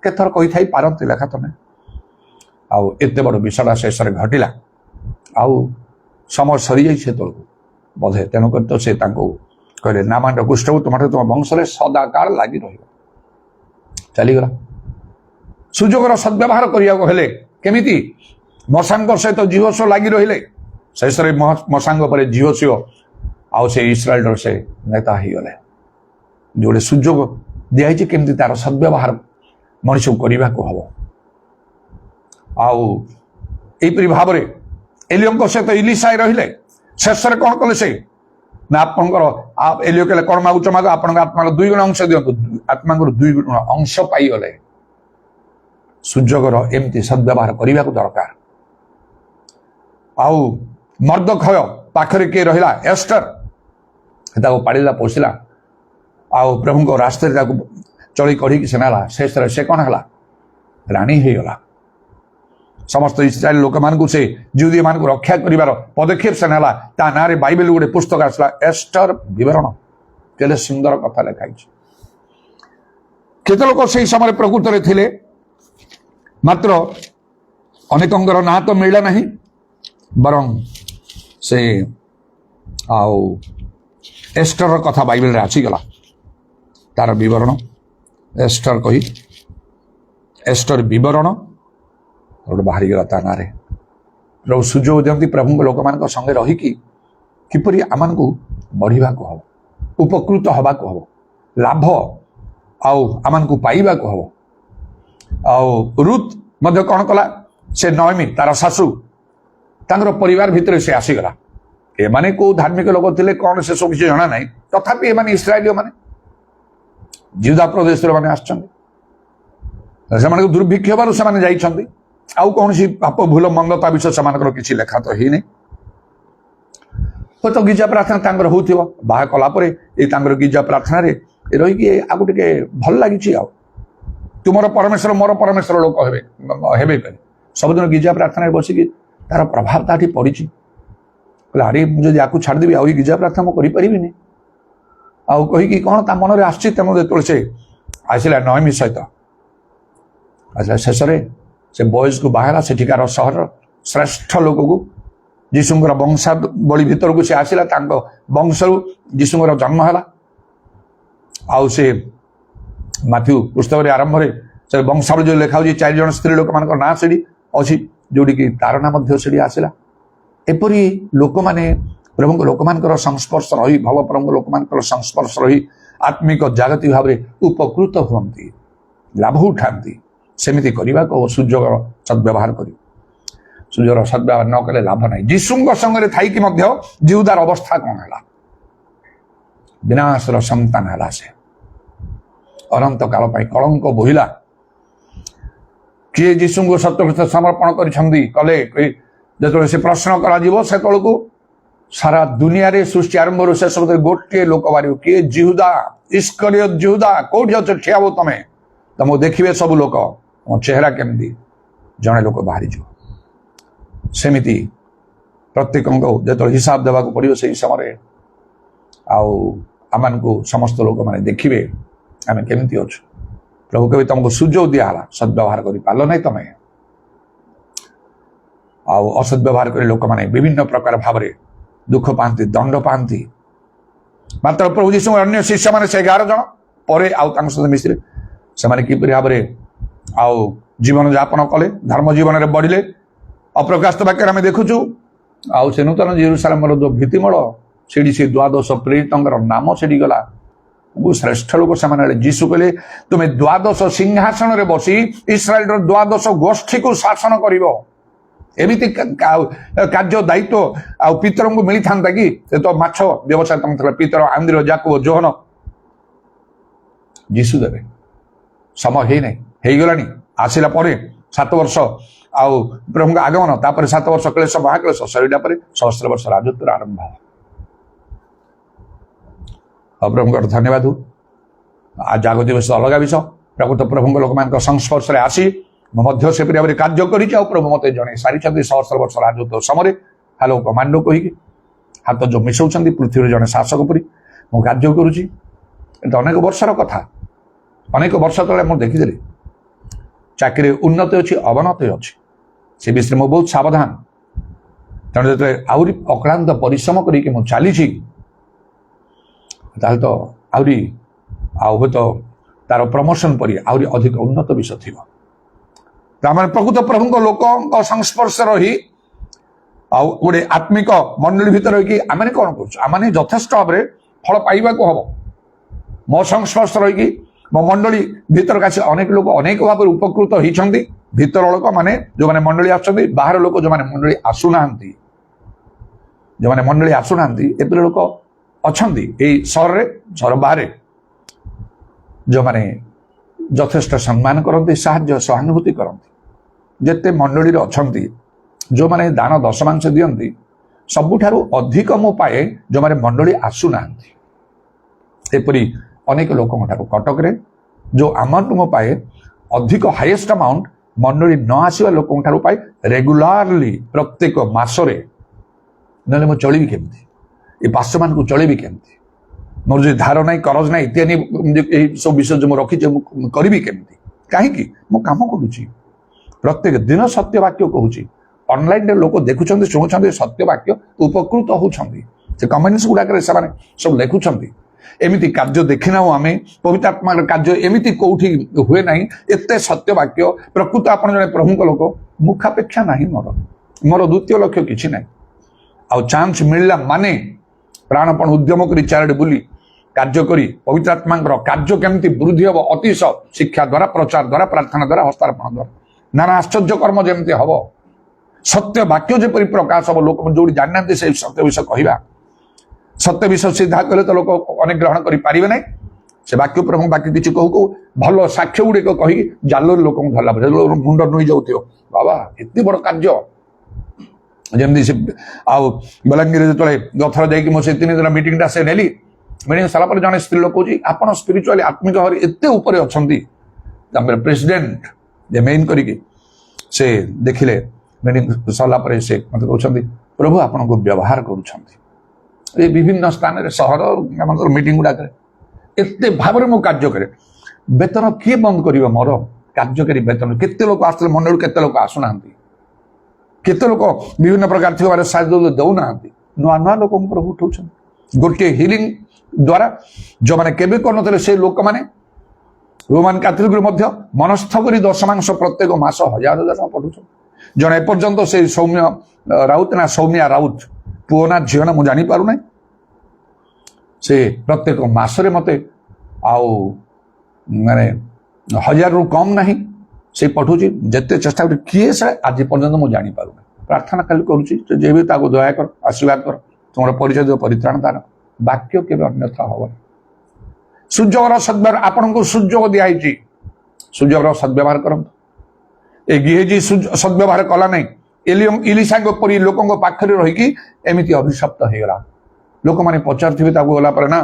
କେତେଥର କହିଥାଇ ପାରନ୍ତି ଲେଖା ତମେ। ଆଉ ଏତେ ବଡ଼ ବିଷୟଟା ଶେଷରେ ଘଟିଲା, ଆଉ ସମୟ ସରିଯାଇଛି ସେତେବେଳକୁ ବୋଧେ। ତେଣୁକରି ତ ସେ ତାଙ୍କୁ କହିଲେ, ନାମାଣ୍ଡ କୁଷ୍ଠକୁ ତୁମଠୁ ତୁମ ବଂଶରେ ସଦାକାଳ ଲାଗି ରହିବ। ଚାଲିଗଲା। ସୁଯୋଗର ସଦ୍ବ୍ୟବହାର କରିବାକୁ ହେଲେ କେମିତି? ମଶାଙ୍କ ସହିତ ଜିହୋଶୁଆ ଲାଗି ରହିଲେ, ଶେଷରେ ମଶାଙ୍କ ପରେ ଜିହୋଶୁଆ ଆଉ ସେ ଇସ୍ରାଏଲର ସେ ନେତା ହେଇଗଲେ। ଯୋଉଟେ ସୁଯୋଗ ଦିଆହେଇଛି କେମିତି ତାର ସଦ୍ବ୍ୟବହାର ମଣିଷକୁ କରିବାକୁ ହବ। ଆଉ ଏଇପରି ଭାବରେ ଏଲିଓଙ୍କ ସହିତ ଇଲିଶା ରହିଲେ। ଶେଷରେ କ'ଣ କଲେ ସେ ନା, ଆପଣଙ୍କର ଏଲିଓ କହିଲେ, କ'ଣ ମାଗୁଛ ମାଗ, ଆପଣଙ୍କ ଆତ୍ମାର 2 ଗୁଣ ଅଂଶ ଦିଅନ୍ତୁ। ଆତ୍ମାଙ୍କର 2 ଗୁଣ ଅଂଶ ପାଇଗଲେ। ସୁଯୋଗର ଏମିତି ସଦ୍ବ୍ୟବହାର କରିବାକୁ ଦରକାର। ଆଉ ମର୍ଦ୍ଦଖୟ ପାଖରେ କିଏ ରହିଲା? ଏଷ୍ଟର। ତାକୁ ପାଳିଲା, ପୋଷିଲା, ଆଉ ପ୍ରଭୁଙ୍କ ରାସ୍ତାରେ ତାକୁ ଚଳି କଢ଼ିକି ସେ ନେଲା। ଶେଷରେ ସେ କ'ଣ ହେଲା? ରାଣୀ ହେଇଗଲା। ସମସ୍ତ ଇସ୍ରାଏଲ ଲୋକମାନଙ୍କୁ ସେ ଜିହୁଦୀମାନଙ୍କୁ ରକ୍ଷା କରିବାର ପଦକ୍ଷେପ ସେ ନେଲା। ତା ନାଁରେ ବାଇବେଲ ଗୋଟେ ପୁସ୍ତକ ଆସିଲା, ଏଷ୍ଟର ବିବରଣ। କେତେ ସୁନ୍ଦର କଥା ଲେଖା ହେଇଛି। କେତେ ଲୋକ ସେଇ ସମୟରେ ପ୍ରକୃତରେ ଥିଲେ, ମାତ୍ର ଅନେକଙ୍କର ନାଁ ତ ମିଳିଲା ନାହିଁ। ବରଂ ସେ ଆଉ ଏଷ୍ଟରର କଥା ବାଇବେଲରେ ଆସିଗଲା, ତାର ବିବରଣ। ଏଷ୍ଟର କହି ଏଷ୍ଟର ବିବରଣ ଗୋଟେ ବାହାରିଗଲା ତା ନାଁରେ। ପ୍ରଭୁ ସୁଯୋଗ ଦିଅନ୍ତି ପ୍ରଭୁଙ୍କ ଲୋକମାନଙ୍କ ସଙ୍ଗେ ରହିକି କିପରି ଆମମାନଙ୍କୁ ବଢ଼ିବାକୁ ହେବ, ଉପକୃତ ହେବାକୁ ହେବ, ଲାଭ ଆଉ ଆମମାନଙ୍କୁ ପାଇବାକୁ ହେବ। ଆଉ ରୁତ୍ ମଧ୍ୟ କ'ଣ କଲା? ସେ ନଅମି ତାର ଶାଶୁ, ତାଙ୍କର ପରିବାର ଭିତରେ ସେ ଆସିଗଲା। ଏମାନେ କୋଉ ଧାର୍ମିକ ଲୋକ ଥିଲେ କ'ଣ ସେସବୁ କିଛି ଜଣା ନାହିଁ। ତଥାପି ଏମାନେ ଇସ୍ରାଏଲୀୟ ମାନେ ଜିହୁଦା ପ୍ରଦେଶରୁ ମାନେ ଆସିଛନ୍ତି। ସେମାନଙ୍କୁ ଦୁର୍ଭିକ୍ଷ ହେବାରୁ ସେମାନେ ଯାଇଛନ୍ତି। ଆଉ କୌଣସି ପାପ ଭୁଲ ମନ୍ଦ ତା ବିଷୟ ସେମାନଙ୍କର କିଛି ଲେଖା ତ ହେଇନି। ହୁଏତ ଗିର୍ଜା ପ୍ରାର୍ଥନା ତାଙ୍କର ହଉଥିବ। ବାହା କଲା ପରେ ଏଇ ତାଙ୍କର ଗିର୍ଜା ପ୍ରାର୍ଥନାରେ ରହିକି ଆକୁ ଟିକେ ଭଲ ଲାଗିଛି। ଆଉ ତୁମର ପରମେଶ୍ୱର ମୋର ପରମେଶ୍ୱର ଲୋକ ହେବେ ପାରେ। ସବୁଦିନ ଗିର୍ଜା ପ୍ରାର୍ଥନାରେ ବସିକି ତାର ପ୍ରଭାବ ତାଠି ପଡ଼ିଛି। କହିଲେ, ଆରେ ମୁଁ ଯଦି ଆକୁ ଛାଡ଼ିଦେବି ଆଉ ଏଇ ଗିର୍ଜା ପ୍ରାର୍ଥନା ମୁଁ କରିପାରିବିନି ଆଉ କହିକି କ'ଣ ତା ମନରେ ଆସିଛି। ତେଣୁ ଯେତେବେଳେ ସେ ଆସିଲା ନଅମି ସହିତ ଆସିଲା, ଶେଷରେ ସେ ବୟସକୁ ବାହାରିଲା। ସେଠିକାର ସହରର ଶ୍ରେଷ୍ଠ ଲୋକକୁ, ଯୀଶୁଙ୍କର ବଂଶାବଳୀ ଭିତରକୁ ସେ ଆସିଲା। ତାଙ୍କ ବଂଶରୁ ଯୀଶୁଙ୍କର ଜନ୍ମ ହେଲା। ଆଉ ସେ ମାଥ୍ୟୁ ପୁସ୍ତକରେ ଆରମ୍ଭରେ ସେ ବଂଶାବଳୀ ଯେଉଁ ଲେଖା ହେଉଛି 4 ଜଣ ସ୍ତ୍ରୀ ଲୋକମାନଙ୍କ ନାଁ ସେଠି ଅଛି ଯୋଉଠିକି ତାରନା ମଧ୍ୟ ସେଠି ଆସିଲା। ଏପରି ଲୋକମାନେ ପ୍ରଭୁଙ୍କ ଲୋକମାନଙ୍କର ସଂସ୍ପର୍ଶ ରହି ଭଲ ପ୍ରଭୁଙ୍କ ଲୋକମାନଙ୍କର ସଂସ୍ପର୍ଶ ରହି ଆତ୍ମିକ ଜାଗତିକ ଭାବରେ ଉପକୃତ ହୁଅନ୍ତି, ଲାଭ ଉଠାନ୍ତି। ସେମିତି କରିବାକୁ ସୁଯୋଗର ସଦ୍ବ୍ୟବହାର କରିବ। ସୁଯୋଗର ସଦ୍ବ୍ୟବହାର ନ କଲେ ଲାଭ ନାହିଁ। ଯୀଶୁଙ୍କ ସଙ୍ଗରେ ଥାଇକି ମଧ୍ୟ ଜିହୁଦାର ଅବସ୍ଥା କଣ ହେଲା? ବିନାଶର ସନ୍ତାନ ହେଲା। ସେ ଅନନ୍ତ କାଳ ପାଇଁ କଳଙ୍କ ବୋହିଲା। କିଏ ଯୀଶୁଙ୍କୁ ସତ୍ୟ ସମର୍ପଣ କରିଛନ୍ତି କଲେ ଯେତେବେଳେ ସେ ପ୍ରଶ୍ନ କରାଯିବ ସେତେବେଳକୁ ସାରା ଦୁନିଆରେ ସୃଷ୍ଟି ଆରମ୍ଭରୁ ଶେଷ ଗୋଟିଏ ଲୋକ ବାହାରିବ। କିଏ? ଜିହୁଦା, ଇସ୍କରିୟତ ଜିହୁଦା। କୋଉଠି ଅଛ? ଠିଆ ହବ ତମେ। ତମକୁ ଦେଖିବେ ସବୁ ଲୋକ, ତମ ଚେହେରା କେମିତି? ଜଣେ ଲୋକ ବାହାରିଯିବ। ସେମିତି ପ୍ରତ୍ୟେକଙ୍କୁ ଯେତେବେଳେ ହିସାବ ଦେବାକୁ ପଡ଼ିବ ସେହି ସମୟରେ ଆଉ ଆମମାନଙ୍କୁ ସମସ୍ତ ଲୋକମାନେ ଦେଖିବେ ଆମେ କେମିତି ଅଛୁ। ପ୍ରଭୁ କେବେ ତମକୁ ସୁଯୋଗ ଦିଆହେଲା, ସଦ୍ବ୍ୟବହାର କରିପାରିଲ ନାହିଁ ତମେ। ଆଉ ଅସଦ୍ବ୍ୟବହାର କରି ଲୋକମାନେ ବିଭିନ୍ନ ପ୍ରକାର ଭାବରେ ଦୁଃଖ ପାଆନ୍ତି, ଦଣ୍ଡ ପାଆନ୍ତି। ମାତ୍ର ପ୍ରଭୁ ଯୀଶୁ ଅନ୍ୟ ଶିଷ୍ୟମାନେ ସେ 11 ଜଣ ପରେ ଆଉ ତାଙ୍କ ସହିତ ମିଶିଲେ। ସେମାନେ କିପରି ଭାବରେ ଆଉ ଜୀବନ ଯାପନ କଲେ, ଧର୍ମ ଜୀବନରେ ବଢିଲେ। ଅପ୍ରକାଶିତ ବାକ୍ୟରେ ଆମେ ଦେଖୁଛୁ ଆଉ ସେ ନୂତନ ଜେରୁସାଲେମର ଯୋଉ ଭିତ୍ତିମୂଳ ସେଠି ସେ 12 ପ୍ରେରିତଙ୍କର ନାମ ସେଠି ଗଲା। ଶ୍ରେଷ୍ଠ ଲୋକ ସେମାନେ ହେଲେ। ଯୀଶୁ କହିଲେ ତୁମେ 12 ସିଂହାସନରେ ବସି ଇସ୍ରାଏଲର 12 ଗୋଷ୍ଠୀକୁ ଶାସନ କରିବ। ଏମିତି କାର୍ଯ୍ୟ ଦାୟିତ୍ୱ ଆଉ ପିତରଙ୍କୁ ମିଳିଥାନ୍ତା କି? ସେ ତ ମାଛ ବ୍ୟବସାୟ ତମ ଥିଲା। ପିତର, ଆନ୍ଦ୍ରିୟ, ଯାକୋବ, ଯୋହନ ଯୀଶୁ ଦେବେ। ସମୟ ହେଇନାହିଁ, ହେଇଗଲାଣି। ଆସିଲା ପରେ 7 ବର୍ଷ ଆଉ ପ୍ରଭୁଙ୍କ ଆଗମନ, ତାପରେ 7 ବର୍ଷ କ୍ଲେଶ ମହାକ୍ଲେଶ ସରିଲା ପରେ 1000 ବର୍ଷ ରାଜତ୍ୱର ଆରମ୍ଭ। ପ୍ରଭୁଙ୍କର ଧନ୍ୟବାଦ। ଜାଗତିକ ବିଷୟ ଅଲଗା ବିଷୟ। ପ୍ରକୃତ ପ୍ରଭୁଙ୍କ ଲୋକମାନଙ୍କ ସଂସ୍ପର୍ଶରେ ଆସି ମୁଁ ମଧ୍ୟ ସେପରି ଭାବରେ କାର୍ଯ୍ୟ କରିଛି। ଆଉ ପ୍ରଭୁ ମୋତେ ଜଣେଇ ସାରିଛନ୍ତି 1000 ବର୍ଷ ରାଜତ୍ୱ ସମୟରେ ହ୍ୟାଲୋ କମାଣ୍ଡୋ କହିକି ହାତ ଯୋଉ ମିଶାଉଛନ୍ତି ପୃଥିବୀରେ ଜଣେ ଶାସକ ପରି ମୁଁ କାର୍ଯ୍ୟ କରୁଛି। ଏଟା ଅନେକ ବର୍ଷର କଥା। ଅନେକ ବର୍ଷ ତଳେ ମୁଁ ଦେଖିଥିଲି ଚାକିରି ଉନ୍ନତି ଅଛି, ଅବନତି ଅଛି। ସେ ବିଷୟରେ ମୁଁ ବହୁତ ସାବଧାନ। ତେଣୁ ଯେତେବେଳେ ଆହୁରି ଅକ୍ଳାନ୍ତ ପରିଶ୍ରମ କରିକି ମୁଁ ଚାଲିଛି ତାହେଲେ ତ ଆହୁରି ଆଉ ହୁଏତ ତାର ପ୍ରମୋସନ ପରି ଆହୁରି ଅଧିକ ଉନ୍ନତ ବିଷୟ ଥିବ। ତାମାନେ ପ୍ରକୃତ ପ୍ରଭୁଙ୍କ ଲୋକଙ୍କ ସଂସ୍ପର୍ଶ ରହି ଆଉ ଗୋଟେ ଆତ୍ମିକ ମଣ୍ଡଳୀ ଭିତରେ ରହିକି ଆମେ କଣ କରୁଛୁ? ଆମେ ଯଥେଷ୍ଟ ଭାବରେ ଫଳ ପାଇବାକୁ ହବ। ମୋ ସଂସ୍ପର୍ଶ ରହିକି ମୋ ମଣ୍ଡଳୀ ଭିତରକୁ ଆସି ଅନେକ ଲୋକ ଅନେକ ଭାବରେ ଉପକୃତ ହେଇଛନ୍ତି। ଭିତର ଲୋକ ମାନେ ଯୋଉମାନେ ମଣ୍ଡଳୀ ଆସୁଛନ୍ତି, ବାହାର ଲୋକ ଯୋଉମାନେ ମଣ୍ଡଳୀ ଆସୁନାହାନ୍ତି, ଏପରି ଲୋକ ଅଛନ୍ତି ଏଇ ସହରରେ, ସହର ବାହାରେ, ଯୋଉମାନେ ଯଥେଷ୍ଟ ସମ୍ମାନ କରନ୍ତି, ସାହାଯ୍ୟ ସହାନୁଭୂତି କରନ୍ତି। ଯେତେ ମଣ୍ଡଳୀରେ ଅଛନ୍ତି ଯୋଉମାନେ ଦାନ ଦଶମାଂଶ ଦିଅନ୍ତି, ସବୁଠାରୁ ଅଧିକ ମୁଁ ପାଏ ଯୋଉମାନେ ମଣ୍ଡଳୀ ଆସୁନାହାନ୍ତି। ଏପରି ଅନେକ ଲୋକଙ୍କ ଠାରୁ କଟକରେ ଯୋଉ ଆମାଉଣ୍ଟ ମୁଁ ପାଏ, ଅଧିକ ହାଇଏଷ୍ଟ ଆମାଉଣ୍ଟ ମଣ୍ଡଳୀ ନ ଆସିବା ଲୋକଙ୍କ ଠାରୁ ପାଏ ରେଗୁଲାରଲି ପ୍ରତ୍ୟେକ ମାସରେ। ନହେଲେ ମୁଁ ଚଳିବି କେମିତି? ଏ ପାର୍ଶ୍ୱମାନଙ୍କୁ ଚଳିବି କେମିତି? ମୋର ଯଦି ଧାର ନାହିଁ, କରଜ ନାହିଁ, ଇତ୍ୟାଦି ଏହି ସବୁ ବିଷୟ ମୁଁ ରଖିଛି, ମୁଁ କରିବି କେମିତି? କାହିଁକି? ମୁଁ କାମ କରୁଛି। ପ୍ରତ୍ୟେକ ଦିନ ସତ୍ୟ ବାକ୍ୟ କହୁଛି। ଅନଲାଇନରେ ଲୋକ ଦେଖୁଛନ୍ତି, ଶୁଣୁଛନ୍ତି ସତ୍ୟ ବାକ୍ୟ, ଉପକୃତ ହଉଛନ୍ତି। ସେ କମେଣ୍ଟସ ଗୁଡାକରେ ସେମାନେ ସବୁ ଲେଖୁଛନ୍ତି। ଏମିତି କାର୍ଯ୍ୟ ଦେଖିନାହୁଁ ଆମେ। ପବିତ୍ରାତ୍ମାର କାର୍ଯ୍ୟ ଏମିତି କୋଉଠି ହୁଏ ନାହିଁ। ଏତେ ସତ୍ୟ ବାକ୍ୟ। ପ୍ରକୃତ ଆପଣ ଜଣେ ପ୍ରଭୁଙ୍କ ଲୋକ, ମୁଖାପେକ୍ଷା ନାହିଁ ମୋର ଦ୍ୱିତୀୟ ଲକ୍ଷ୍ୟ କିଛି ନାହିଁ। ଆଉ ଚାନ୍ସ ମିଳିଲା ମାନେ ପ୍ରାଣପଣ ଉଦ୍ୟମ କରି ଚାରିଆଡେ ବୁଲି କାର୍ଯ୍ୟ କରି ପବିତ୍ରାତ୍ମାଙ୍କର କାର୍ଯ୍ୟ କେମିତି ବୃଦ୍ଧି ହବ, ଅତିଶ ଶିକ୍ଷା ଦ୍ୱାରା, ପ୍ରଚାର ଦ୍ୱାରା, ପ୍ରାର୍ଥନା ଦ୍ୱାରା, ହସ୍ତାର୍ପଣ ଦ୍ୱାରା, ନାନା ଆଶ୍ଚର୍ଯ୍ୟ କର୍ମ ଯେମିତି ହବ, ସତ୍ୟ ବାକ୍ୟ ଯେପରି ପ୍ରକାଶ ହବ, ଲୋକ ଯୋଉଠି ଜାଣିନାହାନ୍ତି ସେଇ ସତ୍ୟ ବିଷୟ କହିବା। ସତ୍ୟ ବିଷୟ ସିଧା କଲେ ତ ଲୋକ ଅନେକ ଗ୍ରହଣ କରିପାରିବେ ନାହିଁ। ସେ ବାକ୍ୟ ପ୍ରଭୁ ବାକ୍ୟ କିଛି କହୁ କହୁ ଭଲ ସାକ୍ଷ୍ୟ ଗୁଡ଼ିକ କହିକି ଜାଲରେ ଲୋକଙ୍କୁ ଧରିଲା ପରେ ମୁଣ୍ଡ ନୁଇ ଯାଉଥିବ। ବାବା ଏତେ ବଡ କାର୍ଯ୍ୟ। ଯେମିତି ସେ ଆଉ ବଲାଙ୍ଗୀରରେ ଯେତେବେଳେ ଗଥର ଯାଇକି ମୁଁ ସେ 3 ଦିନ ମିଟିଂଟା ସେ ନେଲି। ମିଟିଂ ସାରିଲା ପରେ ଜଣେ ସ୍ତ୍ରୀ ଲୋକ କହୁଛି, ଆପଣ ସ୍ପିରିଚୁଆଲି ଆତ୍ମିକ ଭାବରେ ଏତେ ଉପରେ ଅଛନ୍ତି। ତାପରେ ପ୍ରେସିଡେଣ୍ଟ ଯେ ମେନ୍ କରିକି ସେ ଦେଖିଲେ ମିଟିଂ ସରିଲା ପରେ ସେ ମତେ କହୁଛନ୍ତି, ପ୍ରଭୁ ଆପଣଙ୍କୁ ବ୍ୟବହାର କରୁଛନ୍ତି ଏ ବିଭିନ୍ନ ସ୍ଥାନରେ, ସହର ଆମର ମିଟିଂ ଗୁଡାକରେ। ଏତେ ଭାବରେ ମୁଁ କାର୍ଯ୍ୟ କରେ। ବେତନ କିଏ ବନ୍ଦ କରିବ? ମୋର କାର୍ଯ୍ୟକାରୀ ବେତନ। କେତେ ଲୋକ ଆସିଥିଲେ ମଣ୍ଡଳୀ, କେତେ ଲୋକ ଆସୁନାହାନ୍ତି। କେତେ ଲୋକ ବିଭିନ୍ନ ପ୍ରକାର ଥିବାର ସାହାଯ୍ୟ ଦେଉନାହାନ୍ତି। ନୂଆ ନୂଆ ଲୋକଙ୍କୁ ପ୍ରଭୁ ଉଠଉଛନ୍ତି। ଗୋଟିଏ ହିଲିଂ ଦ୍ୱାରା ଯୋଉମାନେ କେବେ କରୁନଥିଲେ ସେ ଲୋକମାନେ ରୋମାନ କାଥୋଲିକରୁ ମଧ୍ୟ ମନସ୍ଥ କରି ଦଶମାଂଶ ପ୍ରତ୍ୟେକ ମାସ 1000 ଟଙ୍କା ପଠଉଛନ୍ତି। ଜଣେ ଏପର୍ଯ୍ୟନ୍ତ ସେ ସୌମ୍ୟ ରାଉତ ନା ସୌମ୍ୟା ରାଉତ ପୁଅ ନା ଝିଅ ନା ମୁଁ ଜାଣିପାରୁନାହିଁ ସେ ପ୍ରତ୍ୟେକ ମାସରେ ମତେ ଆଉ ମାନେ 1000ରୁ କମ୍ ନାହିଁ ସେ ପଠଉଛି ଯେତେ ଚେଷ୍ଟା କରୁ କିଏ ସେ ଆଜି ପର୍ଯ୍ୟନ୍ତ ମୁଁ ଜାଣିପାରୁନାହିଁ ପ୍ରାର୍ଥନା ଖାଲି କରୁଛି ଯେ ବି ତାକୁ ଦୟା କର ଆଶୀର୍ବାଦ କର ତୁମର ପରିଚୟ ଦିଅ ପରିତ୍ରାଣ ଦାନ ବାକ୍ୟ କେବେ ଅନ୍ୟଥା ହବନି ସୁଯୋଗର ସଦ୍ବ୍ୟବହାର ଆପଣଙ୍କୁ ସୁଯୋଗ ଦିଆହେଇଛି ସୁଯୋଗର ସଦ୍ବ୍ୟବହାର କରନ୍ତୁ ଏ ଗିହେଜି ସଦ୍ବ୍ୟବହାର କଲା ନାହିଁ ଇଲିଶାଙ୍କ ପରି ଲୋକଙ୍କ ପାଖରେ ରହିକି ଏମିତି ଅଭିଶପ୍ତ ହେଇଗଲା ଲୋକମାନେ ପଚାରୁଥିବେ ତାକୁ ଗଲା ପରେ ନା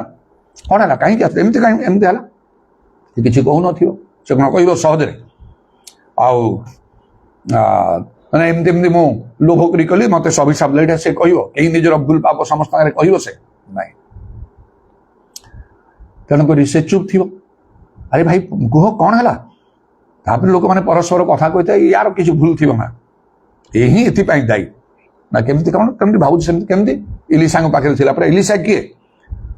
କ'ଣ ହେଲା କାହିଁକି ଆସିଲା ଏମିତି ହେଲା ସେ କିଛି କହୁନଥିବ ସେ କ'ଣ କହିବ ସହଜରେ ଆଉ ମାନେ ଏମିତି ମୁଁ ଲୋଭ କରି କଲି ମତେ ଅଭିଶାପ ଏଇଟା ସେ କହିବ କେହି ନିଜର ଭୁଲ ପାପ ସମସ୍ତଙ୍କ ଆଗରେ କହିବ ସେ ନାଇଁ ତେଣୁକରି ସେ ଚୁପ୍ ଥିବ ଆରେ ଭାଇ କୁହ କ'ଣ ହେଲା ତାପରେ ଲୋକମାନେ ପରସ୍ପର କଥା କହିଥାଏ ୟାର କିଛି ଭୁଲ ଥିବ ନା ଏ ହିଁ ଏଥିପାଇଁ ଦାୟୀ ନା କେମିତି କ'ଣ କେମିତି ଭାବୁଛି ସେମିତି କେମିତି ଇଲିଶାଙ୍କ ପାଖରେ ଥିଲା ପରେ ଇଲିଶା କିଏ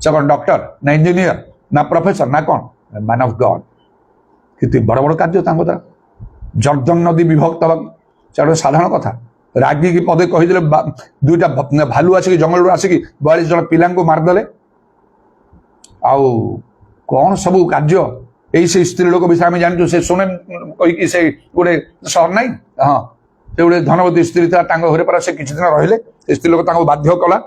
ସେ କ'ଣ ଡକ୍ଟର ନା ଇଞ୍ଜିନିୟର ନା ପ୍ରଫେସର ନା କ'ଣ ମ୍ୟାନ୍ ଅଫ୍ ଗଡ୍ କେତେ ବଡ଼ ବଡ଼ କାର୍ଯ୍ୟ ତାଙ୍କ ଦ୍ୱାରା ଜର୍ଦ୍ଦନ ନଦୀ ବିଭକ୍ତ ହେବାକୁ ସେ ଗୋଟେ ସାଧାରଣ କଥା ରାଗିକି ପଦେ କହିଦେଲେ ଦୁଇଟା ଭାଲୁ ଆସିକି ଜଙ୍ଗଲରୁ ଆସିକି 42 ଜଣ ପିଲାଙ୍କୁ ମାରିଦେଲେ ଆଉ କ'ଣ ସବୁ କାର୍ଯ୍ୟ ଏଇ ସେ ସ୍ତ୍ରୀ ଲୋକ ବିଷୟରେ ଆମେ ଜାଣିଛୁ ସେ ସୁନେମ କହିକି ସେ ଗୋଟେ ସହର ନାହିଁ ହଁ ସେ ଗୋଟେ ଧନବତୀ ସ୍ତ୍ରୀ ଥିଲା ତାଙ୍କ ଘରେ ପରା ସେ କିଛି ଦିନ ରହିଲେ ସେ ସ୍ତ୍ରୀ ଲୋକ ତାଙ୍କୁ ବାଧ୍ୟ କଲା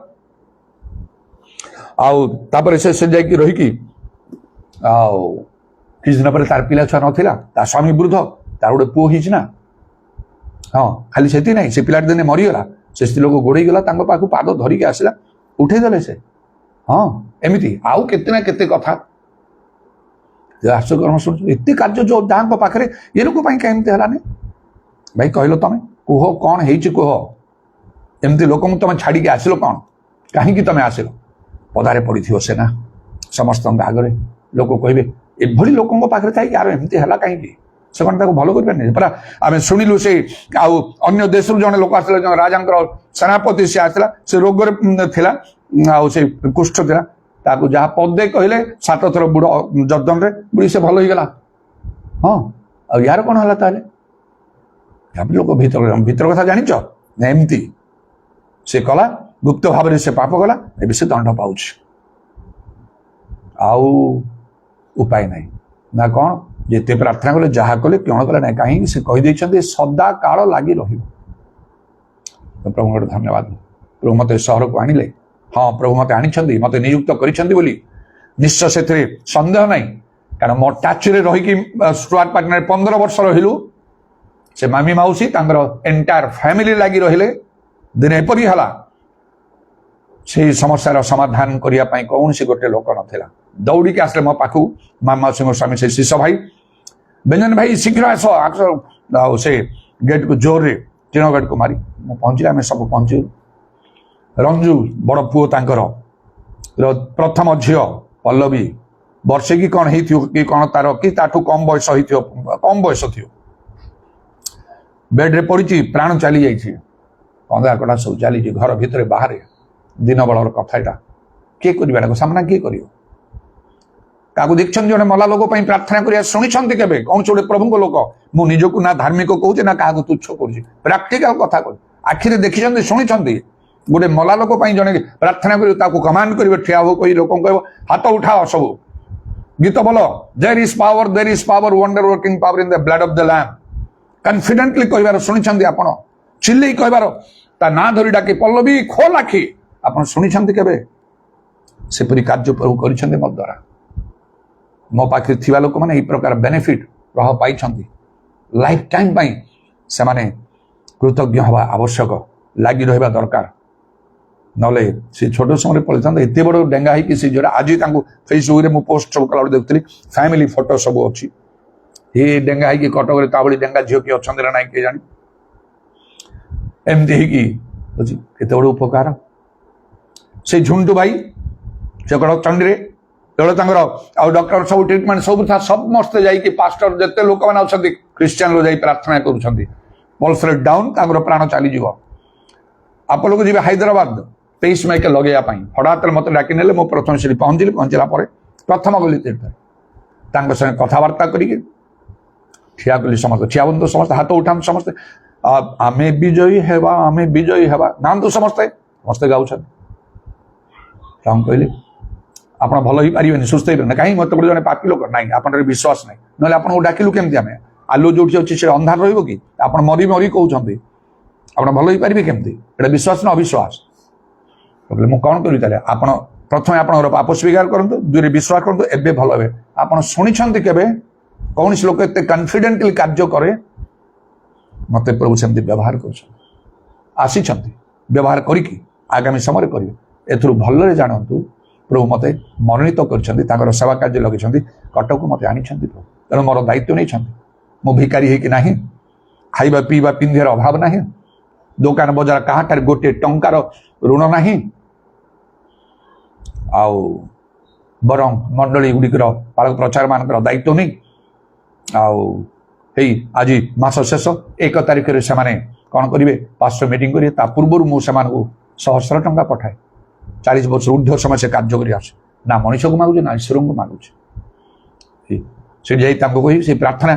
ଆଉ ତାପରେ ସେ ଯାଇକି ରହିକି ଆଉ କିଛି ଦିନ ପରେ ତାର ପିଲା ଛୁଆ ନଥିଲା ତା ସ୍ୱାମୀ ବୃଦ୍ଧ ତାର ଗୋଟେ ପୁଅ ହେଇଛି ନା ହଁ ଖାଲି ସେଠି ନାହିଁ ସେ ପିଲାଟି ଦିନେ ମରିଗଲା ସେ ସ୍ତ୍ରୀ ଲୋକ ଗୋଡ଼େଇ ଗଲା ତାଙ୍କ ପାଖକୁ ପାଦ ଧରିକି ଆସିଲା ଉଠେଇ ଦେଲେ ସେ ହଁ ଏମିତି ଆଉ କେତେ ନା କେତେ କଥା ଆଶ୍ଚର୍ଯ୍ୟ ଶୁଣୁଛୁ ଏତେ କାର୍ଯ୍ୟ ଯୋଉ ଯାହାଙ୍କ ପାଖରେ ଏ ଲୋକ ପାଇଁ କେମିତି ହେଲାନି ଭାଇ କହିଲ ତମେ କୁହ କ'ଣ ହେଇଛି କୁହ ଏମିତି ଲୋକଙ୍କୁ ତମେ ଛାଡ଼ିକି ଆସିଲ କ'ଣ କାହିଁକି ତମେ ଆସିଲ ପଦାରେ ପଡ଼ିଥିବ ସେ ନା ସମସ୍ତଙ୍କ ଆଗରେ ଲୋକ କହିବେ ଏଭଳି ଲୋକଙ୍କ ପାଖରେ ଥାଇ ୟାର ଏମିତି ହେଲା କାହିଁକି ସେମାନେ ତାକୁ ଭଲ କରିପାରିନି ପରା ଆମେ ଶୁଣିଲୁ ସେ ଆଉ ଅନ୍ୟ ଦେଶରୁ ଜଣେ ଲୋକ ଆସିଥିଲା ଜଣେ ରାଜାଙ୍କର ସେନାପତି ସେ ଆସିଥିଲା ସେ ରୋଗରେ ଥିଲା ଆଉ ସେ କୁଷ୍ଠ ଥିଲା ତାକୁ ଯାହା ପଦେ କହିଲେ 7 ଥର ବୁଡ଼ ଜର୍ଦ୍ଦନରେ ବୁଡ଼ି ସେ ଭଲ ହେଇଗଲା ହଁ ଆଉ ୟାର କ'ଣ ହେଲା ତାହେଲେ ଲୋକ ଭିତର କଥା ଜାଣିଛ ନା ଏମିତି ସେ କଲା ଗୁପ୍ତ ଭାବରେ ସେ ପାପ କଲା ଏବେ ସେ ଦଣ୍ଡ ପାଉଛି ଆଉ ଉପାୟ ନାହିଁ ନା କ'ଣ ଯେତେ ପ୍ରାର୍ଥନା କଲେ ଯାହା କଲେ କ'ଣ କଲେ ନାହିଁ କାହିଁକି ସେ କହିଦେଇଛନ୍ତି ସଦା କାଳ ଲାଗି ରହିବ ପ୍ରଭୁଙ୍କର ଧନ୍ୟବାଦ ପ୍ରଭୁ ମତେ ସହରକୁ ଆଣିଲେ ହଁ ପ୍ରଭୁ ମତେ ଆଣିଛନ୍ତି ମତେ ନିଯୁକ୍ତ କରିଛନ୍ତି ବୋଲି ନିଶ୍ଚୟ ସେଥିରେ ସନ୍ଦେହ ନାହିଁ କାରଣ ମୋ ଟାଚରେ ରହିକି ଷ୍ଟୁଆର୍ଟ ପାର୍ଟନର 15 ବର୍ଷ ରହିଲୁ ସେ ମାମୀ ମାଉସୀ ତାଙ୍କର ଏଣ୍ଟାୟାର ଫ୍ୟାମିଲି ଲାଗି ରହିଲେ ଦିନେ ଏପରି ହେଲା ସେଇ ସମସ୍ୟାର ସମାଧାନ କରିବା ପାଇଁ କୌଣସି ଗୋଟେ ଲୋକ ନଥିଲା ଦୌଡ଼ିକି ଆସିଲେ ମୋ ପାଖକୁ ମାମା ମାଉସୀଙ୍କ ସ୍ୱାମୀ ସେ ଶିଷ ଭାଇ ବ୍ୟଞ୍ଜନ ଭାଇ ଶୀଘ୍ର ଆସ ଆଉ ସେ ଗେଟ୍କୁ ଜୋରରେ ଟିଣ ଗେଟ୍କୁ ମାରି ମୁଁ ପହଞ୍ଚିଲି ଆମେ ସବୁ ପହଞ୍ଚିଲୁ ରଞ୍ଜୁ ବଡ଼ ପୁଅ ତାଙ୍କର ପ୍ରଥମ ଝିଅ ପଲ୍ଲବୀ ବର୍ଷେ କି କ'ଣ ହେଇଥିବ କି କ'ଣ ତାର କି ତାଠୁ କମ୍ ବୟସ ହେଇଥିବ କମ୍ ବୟସ ଥିବ ବେଡ୍ରେ ପଡ଼ିଛି ପ୍ରାଣ ଚାଲି ଯାଇଛି କନ୍ଦା କଟା ସବୁ ଚାଲିଛି ଘର ଭିତରେ ବାହାରେ ଦିନ ବେଳର କଥା ଏଇଟା କିଏ କରିବ ଏଟାକୁ ସାମ୍ନା କିଏ କରିବ କାହାକୁ ଦେଖିଛନ୍ତି ଜଣେ ମଲା ଲୋକ ପାଇଁ ପ୍ରାର୍ଥନା କରିବା ଶୁଣିଛନ୍ତି କେବେ କୌଣସି ଗୋଟେ ପ୍ରଭୁଙ୍କ ଲୋକ ମୁଁ ନିଜକୁ ନା ଧାର୍ମିକ କହୁଛି ନା କାହାକୁ ତୁଚ୍ଛ କରୁଛି ପ୍ରାକ୍ଟିକାଲ କଥା କହୁଛି ଆଖିରେ ଦେଖିଛନ୍ତି ଶୁଣିଛନ୍ତି ଗୋଟେ ମଲା ଲୋକ ପାଇଁ ଜଣେ ପ୍ରାର୍ଥନା କରିବ ତାକୁ କମାଣ୍ଡ କରିବ ଠିଆ ହବ କହି ଲୋକଙ୍କୁ କହିବ ହାତ ଉଠାଅ ସବୁ ଗୀତ ବୋଲ there is power wonder working power in the blood of the lamb confidently କହିବାର ଶୁଣିଛନ୍ତି ଆପଣ ଚିଲ୍ଲେଇ କହିବାର ତା ନାଁ ଧରି ଡାକି ପଲ୍ଲବୀ ଖୋଲ ଆଖି ଆପଣ ଶୁଣିଛନ୍ତି କେବେ ସେପରି କାର୍ଯ୍ୟ ପ୍ରଭୁ କରିଛନ୍ତି ମୋ ଦ୍ୱାରା ମୋ ପାଖରେ ଥିବା ଲୋକମାନେ ଏହି ପ୍ରକାର ବେନିଫିଟ୍ ପ୍ରଭାବ ପାଇଛନ୍ତି ଲାଇଫ୍ ଟାଇମ୍ ପାଇଁ ସେମାନେ କୃତଜ୍ଞ ହେବା ଆବଶ୍ୟକ ଲାଗି ରହିବା ଦରକାର ନହେଲେ ସେ ଛୋଟ ସମୟରେ ପଳେଇଥାନ୍ତେ ଏତେ ବଡ଼ ଡେଙ୍ଗା ହେଇକି ସେ ଯୋଉଟା ଆଜି ତାଙ୍କୁ ଫେସବୁକ୍ରେ ମୁଁ ପୋଷ୍ଟ ସବୁ କଲାବେଳେ ଦେଖୁଥିଲି ଫ୍ୟାମିଲି ଫଟୋ ସବୁ ଅଛି ଏ ଡେଙ୍ଗା ହେଇକି କଟକରେ ତା ଭଳି ଡେଙ୍ଗା ଝିଅ କିଏ ଅଛନ୍ତି ନା ନାହିଁ କିଏ ଜାଣି ଏମିତି ହେଇକି ଅଛି କେତେ ବଡ଼ ଉପକାର ସେ ଝୁଣ୍ଟୁ ଭାଇ ସେ କଟକ ଚଣ୍ଡୀରେ ତେଣୁ ତାଙ୍କର ଆଉ ଡକ୍ଟର ସବୁ ଟ୍ରିଟମେଣ୍ଟ ସବୁ ସମସ୍ତେ ଯାଇକି ପାଷ୍ଟର ଯେତେ ଲୋକମାନେ ଅଛନ୍ତି ଖ୍ରୀଷ୍ଟିଆନ ଲୋକ ଯାଇ ପ୍ରାର୍ଥନା କରୁଛନ୍ତି ପଲ୍ସରେ ଡାଉନ୍ ତାଙ୍କର ପ୍ରାଣ ଚାଲିଯିବ ଆପଣଙ୍କୁ ଯିବେ ହାଇଦ୍ରାବାଦ ପେସ୍ ମେକର ଲଗେଇବା ପାଇଁ ହଠାତ୍ ମୋତେ ଡାକି ନେଲେ ମୁଁ ପ୍ରଥମେ ସେଠି ପହଞ୍ଚିଲା ପରେ ପ୍ରଥମ ଗଲି ତୀର୍ଥରେ ତାଙ୍କ ସାଙ୍ଗେ କଥାବାର୍ତ୍ତା କରିକି ଠିଆ କଲି ସମସ୍ତେ ଠିଆ ହୁଅନ୍ତୁ ସମସ୍ତେ ହାତ ଉଠାନ୍ତୁ ସମସ୍ତେ आमे विजयी हेबा नाम तो समस्ते समस्ते गाउछन हम कहले आप भल ही पारे सुस्थ हो कहीं मत गोटे जन पापी लोक ना आप विश्वास ना ना आपको डाकिलु केमती आम आलु जो अच्छे से अंधार रही कि आप मरी मरी कहते आप भल ही पारे केमती एटा विश्वास ना अविश्वास मुझे कौन करी आप प्रथम आप पाप स्वीकार करूँ दुई विश्वास करूँ एवं भल हे आप शुणी केवे कौन लोक एत कन्फिडेंटली कार्य करे मत प्रभु सेमती व्यवहार करसी व्यवहार करी आगामी समय करेंगे एथुर भल जानतु प्रभु मत मनोनीत कर सेवा कार्य लगे कटक मत आनी प्रभु तेणु मोर दायित्व नहीं मु भिकारी है खाइबा पीवा पिंधार अभाव ना दुकान बजार कहाटार गोटे टंकार ऋण ना आउ बरं मंडली गुड़िकर पालक प्रचार मान दायित्व नहीं आउ आज मास शेष 1 तारिख से कौन करेंगे पास्टर मीटिंग करेंगे पूर्व मुझे सहस्र टंका पठाए 40 वर्ष ऊर्ध्व समय से कार्य कर ना मनीष को मागुचे ना ईश्वर को मागुचे से कही से प्रार्थना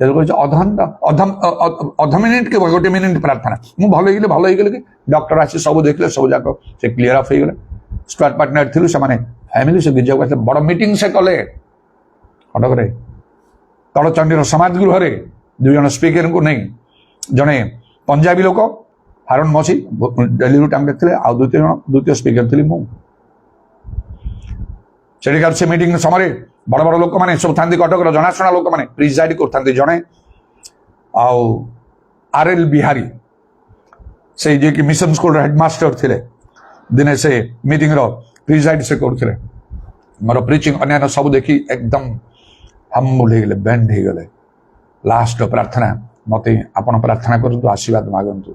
अध मिनिट के गोटे मिनिट प्रार्थना मुझे भल हो गले डॉक्टर आसी सब देखले सब जाक से क्लीयर अफ हो गले स्क्वाड पार्टनर थी से फैमिली से गिरजा को बड़ मीटिंग से कले कटक तड़चंडी समाज गृह 2 जन स्पीकर को नहीं जड़े पंजाबी लोक हारून मसी दिल्ली टाइम देखते आ द्वितीय स्पीकर थी मुझे से मीटिंग समय बड़ बड़ लोक मैंने सब था कटक जनाशुना लोक मैंने प्रिजाइड करते जड़े आरएल बिहारी से जे कि मिशन स्कूल हेडमास्टर थे दिने से मीटिंग प्रिजाइड से करते मोर प्रिचिंग अन्य सब देखी एकदम हम्बुल हो गले बेंड हो गले लास्ट प्रार्थना मत आपन प्रार्थना करूँ आशीर्वाद मागंतु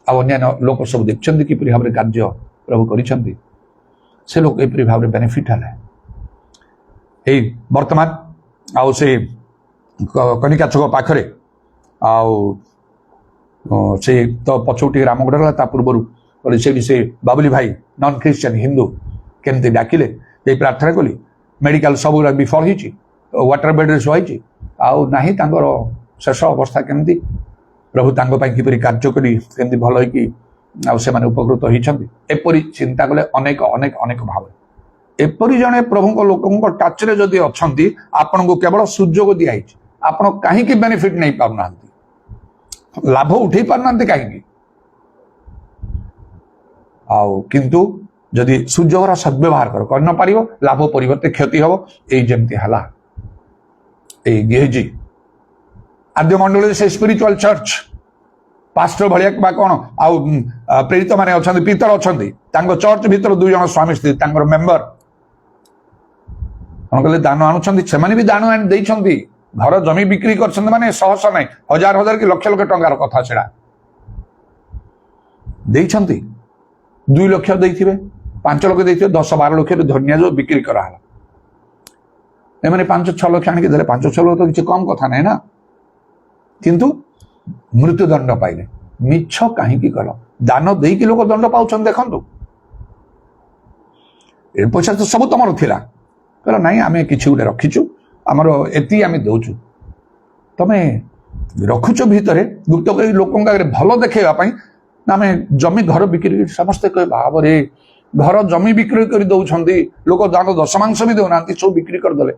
अन्य लोक सब देखते किपरि भाव कार्य प्रभु करिसेंती से लोग एपरि भाव बेनिफिट है वर्तमान आउ से कनिका छक पाखरे आउ से तो पछौटी रामगढ़ ता पूर्व से बाबुली भाई नॉन क्रिश्चियन हिंदू केमती डाकिले प्रार्थना कली मेडिकल सब विफल हो वाटर बेड रे शुआई आउ नाही तांगर शेष अवस्था केमती प्रभु किपरि कार्य करी केमती भल हो से उपकृत होती एपरी चिंता कले अनेक अनेक अनेक भाव एपरी जड़े प्रभु लोक टाचरे जदि अच्छा आपन को केवल सुजोग दिखाई आपड़ कहीं बेनिफिट नहीं पाना लाभ उठे पारना कहीं किंतु जदि सुजोगर सद्व्यवहार कर न पार लाभ परिवर्ते क्षति हम यमती है गेहजी आद्य मंडल से स्पिरिचुअल चर्च पास्टर भाया कौन आउ प्रेरित माने अच्छा पीतर अच्छा चर्च भीतर 2 जन स्वामी स्त्री मेम्बर कहले दान आणुंट से भी दान आनी घर जमी बिक्री कर माने सहस ना हजार हजार कि लक्ष लक्ष टंकार कथा छड़ा 2 लाख देथिबे 5 लाख देथिबे 10-12 लाख धनिया जो बिक्री करा एमाने 5-6 लाख आनिक देले 5-6 लाख तो किसी कम कथा नहीं ना किंतु मृत्युदंड पाइले मिछ कहीं कल दान देकी लोक दंड पाउछन देखंतु ए पैसा तो सब तुम थिला कहला नहीं आमे किछि गुटे रखिछु आमर एति आमे दउछु तमे रखुछ भितरे गुप्त करी लोकन आगे भल देखैबा पई आमे जमी घर बिक्री समस्त कहे बाबा रे घर जमी बिक्री कर दउछंती लोक दान दशमांश भी देउनांती सब बिक्री कर दले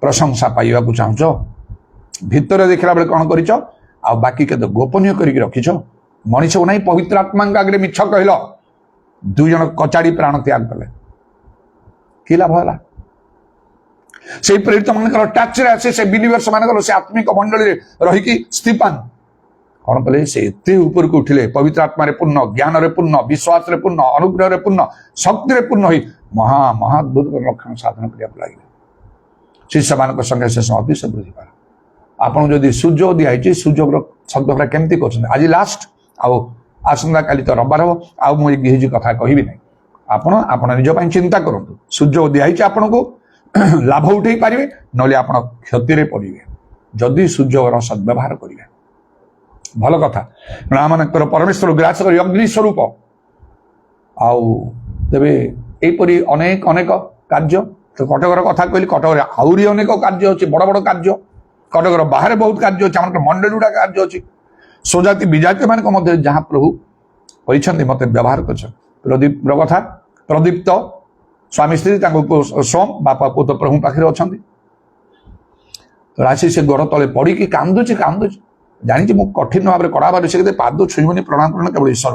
प्रशंसा पाइबा को चाहछो भितर देखला बेले कौन करिछ आ बाकी के गोपनीय करके रखिछ मनीष को नहीं पवित्र आत्मा आगे मिछ कहल 2 जन कचाड़ी प्राण त्याग कले कि लाभ है से प्रेरित मान टाचरे आसे से बिलीवर्स मान से आत्मिक मंडली रही स्टीफन कौन कले से एते ऊपर को उठिले पवित्र आत्मा पूर्ण ज्ञान रे पूर्ण विश्वास रे पूर्ण अनुग्रह रे पूर्ण शक्ति रे पूर्ण होई महा महाद्भुत लक्षण साधन करिया लगे शिष्य मान संगे से समाप्ति से वृद्धि पार आपन जदि सूर्य दिखाई सूर्य सद्व्यवहार केमती कर आज लास्ट आउ आसंता काली तो रविवार हम आउ मुझे गिहिजी कथा कहबी नहीं आपण निज चिंता करूँ सूर्य दिखाई आपन को लाभ उठे पारे ना आप क्षति पड़े जदि सूर्यर सद्व्यवहार करेंगे भल कथा मानकर परमेश्वर ग्रास कर अग्नि स्वरूप आबे यहपरी अनेक अनेक कार्य तो कटकर कथा कहली कटक आहरी अनेक कार्य अच्छे बड़ बड़ कार्य कटकर बाहर बहुत कार्य अच्छे आम मंडली गुड़ा कार्य अच्छी स्वजाति विजाति मान मध्य जहाँ प्रभु कहते मत व्यवहार कर प्रदीप कथा प्रदीप्त स्वामी स्त्री सोम बापा पुत प्रभु पाखे अच्छा राशि से गोड़ तले पड़ी कांदुची कांदुची जानी मु कठिन भाव में कड़ा भाव से पाद छुईबनी प्रणाम करना केवल ईश्वर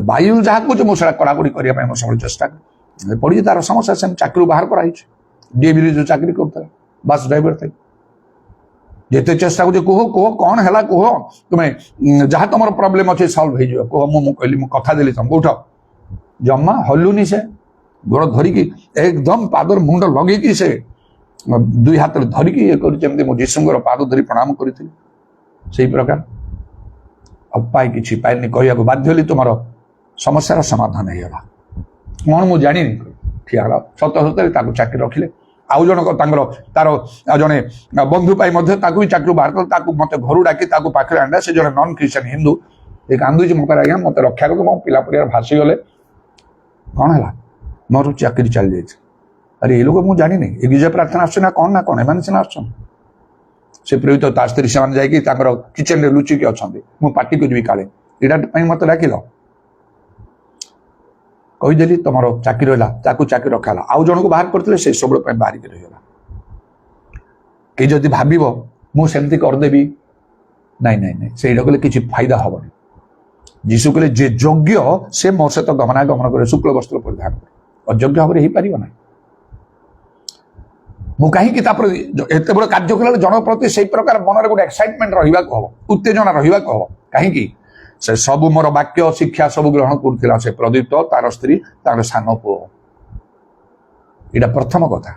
बाइबल जहाँ कहे मुझे कड़ाकड़ी करने सब चेष्टा कर पड़ी तार समस्या से चाकरी बाहर कराई डीएवी जो चाकरी करता बस ड्राइवर थे जिते चेष्टा कर कह कह कौन है कह तुम्हें जहाँ तुम प्रोब्लेम अच्छे सल्व हो कह मुझे कहली कथा देली तुमको उठ जमा हलुनी से गोड़ धरिकी एकदम पादर मुंड लगे से दुई हाथ धरिकी ये करमती मो जीशुंर पाद धरी प्रणाम करी से प्रकार अपाय कि पाइनी कहया बाध्य हली तुम समस्यार समाधान होगा कौन मुझे जानी ठिया सत सतरे चाकरी रखिले आउ जनक तार जड़े बंधु पाई भी चाकरी बाहर कर मत घर डाकी पाखे आना से जड़े नन क्रिश्चियन हिंदू ये कांदुची मत आज्ञा मत रक्षा कर मो पिला परिवार भासी गले कौन है मोर चाकरी चली जाए अरे ये लोग मुझे जानी नहीं गिरजा प्रार्थना आसना कौन एम सीना से प्रेरित ता स्त्री से जाकि किचेन रे लुचिकी अच्छा मुझे पार्टी करी काले यहाँ मत डाकिल कहीदेली तुम चाकरी रहा चाकरी रखा आउ जन को बाहर करते से सब बाहर रहीगला कई जदि भाव मुझे करदेवी नाई नाई नाई से कहले किसी फायदा हेनी जीशु कहले जे योग्य से मो सहित गमनागमन करे शुक्ल वस्त्र परिधान करे अयोग्य भाव में हो पार ना मु कहीं एत बड़ कार्य कला जन प्रति से प्रकार मन में गोटे एक्साइटमेंट रहा हम उत्तेजना रहा हम कहीं से सब मोर वाक्य शिक्षा सब ग्रहण करुला से प्रदीप्त तार स्त्री तार सान पुओ यहाँ प्रथम कथा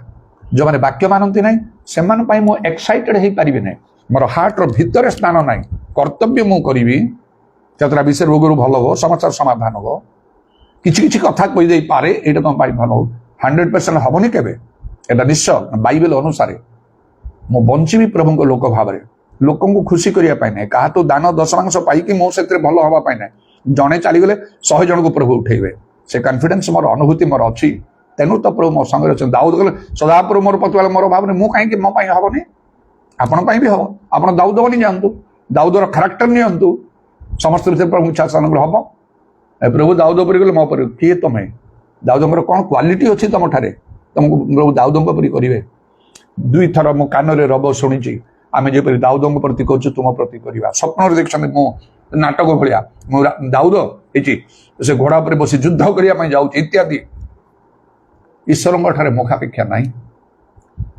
जो मैंने वाक्य मानती ना से मुझे एक्साइटेड हो पारि ना मोर हार्ट भितर स्थान ना कर्तव्य मु करी केतरा विषय रोग भल हो समस्या समाधान हो किसी कथा कहीदे पारे ये तुम भल हो 100% हेनी के निश्चय बाइबल अनुसार मु बंची प्रभु लोक भाव में लोक खुशी करने ना क्या तो दान दशमांश पाई मो से भल हाँपाई ना जड़े चलीगले 100 जन को प्रभु उठेबे से कॉन्फिडेंस मोर अनुभूति मोर अच्छी तेणु तो प्रभु मो संगे अच्छे दाऊद कहले सदापुर मोर पतुआ मोर भाव में मुझे कहीं मो हेनी आपण भी हम आप दाऊद बनी जातु दाऊदर कैरेक्टर नियंतु समस्त विषय प्रभु इच्छा अनुग्रह हम प्रभु दाऊद पर गले मो पर किए तुम्हें दाऊदर कौन क्वालिटी अच्छी तुम ठारे तुमको प्रभु दाऊदों पर करेंगे दुई थर मो कान में रब शुणी आम जो दाऊदों प्रति कहूँ तुम प्रति करवा स्वप्न देखते मो नाटक भाया दाऊद से घोड़ा पर बस युद्ध करने जाऊँ इत्यादि ईश्वर ठारे मुखापेक्षा ना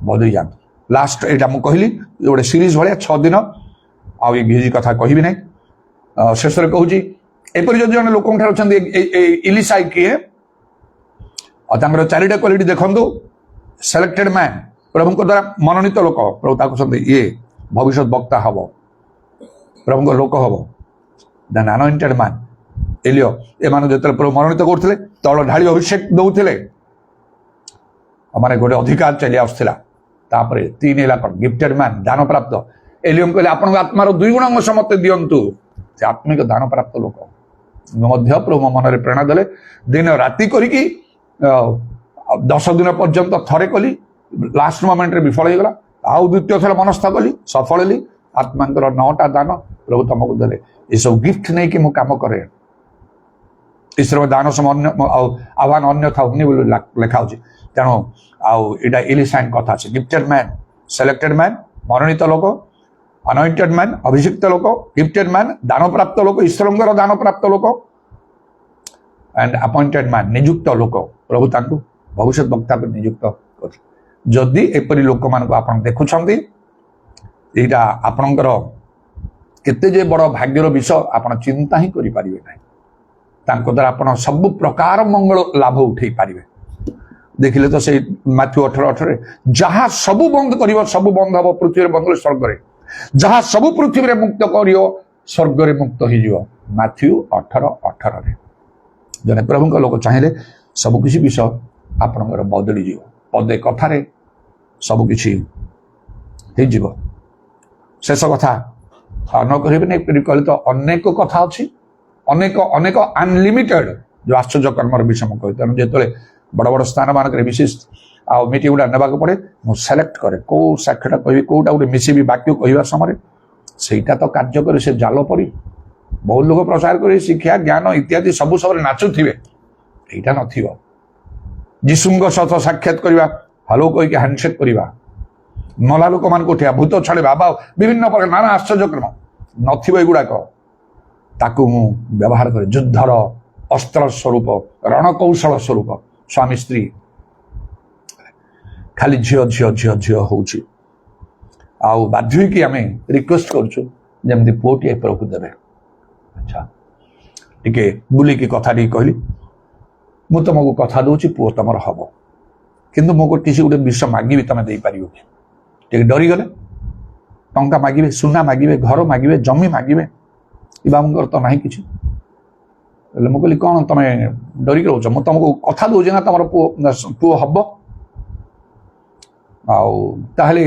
बदली जातु लास्ट यहाँ मुझे कहली गोटे सीरीज भाया 6 दिन आजी कथा कहबी ना शेष में कहूँ एपरी जब जन लोक अच्छा इलिशा किए और चारिटा क्वालिटी देखु सेलेक्टेड मैन प्रभु द्वारा मनोनीत लोक प्रभु कहते ये भविष्य वक्ता हम प्रभु लोक हम देन अनॉइंटेड मैन एलियो एम जो प्रभु मनोनीत करते तल ढाली अभिषेक दौले माने गोटे अधिकार चली आसला 3 गिफ्टेड मैन दान प्राप्त एलियम कहले आप आत्मार 2 गुण अंश मत दिंतु से आत्मिक दान प्राप्त लोक प्रभु मन में प्रेरणा देले दिन राति करी 10 दिन पर्यंत थरे कली लास्ट मोमेंट रे विफल होगला आउ द्वितीय थर मनस्था कली सफल ली आत्मांकर 9टा दान प्रभु तुमको देले ये सब गिफ्ट नहीं कि मु काम करे ईश्वर दान समय आह्वान अन्य था लिखा तेणु आईटा इलिशाइन कथा अच्छे गिफ्टेड मैन सेलेक्टेड मैन मनोनीत लोक अनॉइंटेड मैन अभिषिक्त लोक गिफ्टेड मैन दान प्राप्त लोक ईश्वर दान प्राप्त लोक एंड अपॉइंटेड मैन नियुक्त लोक प्रभु तांको भविष्य वक्ता को नियुक्त कर जदि एपरी लोक मान आप देखुं यहाँ आपणकर केते जे बड़ भाग्यर विषय आप चिंता ही करें ना द्वारा आप सब प्रकार मंगल लाभ उठे पारे देखिले तो से माथ्यू 18:18 जहाँ सब बंद कर सब बंद हम पृथ्वी बंद स्वर्ग जहाँ सब पृथ्वी मुक्त कर स्वर्ग मुक्त हो माथ्यू 18:18 जने प्रभु लोक चाहिए सबकिछि विषय आपणकर बदली जीव पदे कथार सबकिछि हो शेष कथा न कह कहले तो अनेक कथा अच्छी अनेक अनेक अनलिमिटेड जो आश्चर्य कर्मर विषय में कही तेणु जो बड़ बड़ स्थान मानक विशेष मीटिंग गुड़ा नेबाक पड़े मुझे सेलेक्ट करे कौ साक्ष्यटा कह कौटा गोटे मिसेबी वाक्य कहवा समय ସେଇଟା ତ କାର୍ଯ୍ୟକରୀ ସେ ଜାଲ ପରି ବହୁତ ଲୋକ ପ୍ରଚାର କରି ଶିକ୍ଷା ଜ୍ଞାନ ଇତ୍ୟାଦି ସବୁ ସବୁରେ ନାଚୁଥିବେ, ଏଇଟା ନଥିବ। ଯୀଶୁଙ୍କ ସହିତ ସାକ୍ଷାତ କରିବା, ହ୍ୟାଲୋ କହିକି ହ୍ୟାଣ୍ଡସେକ୍ କରିବା, ମଲା ଲୋକମାନଙ୍କୁ ଉଠିବା, ଭୂତ ଛାଡ଼ିବା ବା ବିଭିନ୍ନ ପ୍ରକାର ନାନା ଆଶ୍ଚର୍ଯ୍ୟକ୍ରମ ନଥିବ। ଏଗୁଡ଼ାକ ତାକୁ ମୁଁ ବ୍ୟବହାର କରେ ଯୁଦ୍ଧର ଅସ୍ତ୍ର ସ୍ୱରୂପ, ରଣକୌଶଳ ସ୍ୱରୂପ। ସ୍ୱାମୀ ସ୍ତ୍ରୀ ଖାଲି ଝିଅ ଝିଅ ଝିଅ ଝିଅ ହଉଛି, ଆଉ ବାଧ୍ୟ ହେଇକି ଆମେ ରିକ୍ୱେଷ୍ଟ କରୁଛୁ ଯେମିତି ପୁଅଟିଏ ପ୍ରଭୁ ଦେବେ। ଆଚ୍ଛା, ଟିକେ ବୁଲିକି କଥା ଟିକେ କହିଲି, ମୁଁ ତମକୁ କଥା ଦଉଛି ପୁଅ ତମର ହବ, କିନ୍ତୁ ମୁଁ କିଛି ଗୋଟେ ବିଷ ମାଗିବି, ତମେ ଦେଇପାରିବ କି? ଟିକେ ଡରିଗଲେ, ଟଙ୍କା ମାଗିବେ, ସୁନା ମାଗିବେ, ଘର ମାଗିବେ, ଜମି ମାଗିବେ, ଏ ବାବୁଙ୍କର ତ ନାହିଁ କିଛି। ହେଲେ ମୁଁ କହିଲି କ'ଣ ତମେ ଡରିକି ରହୁଛ? ମୁଁ ତମକୁ କଥା ଦଉଛି ନା ତମର ପୁଅ ହବ। ଆଉ ତାହେଲେ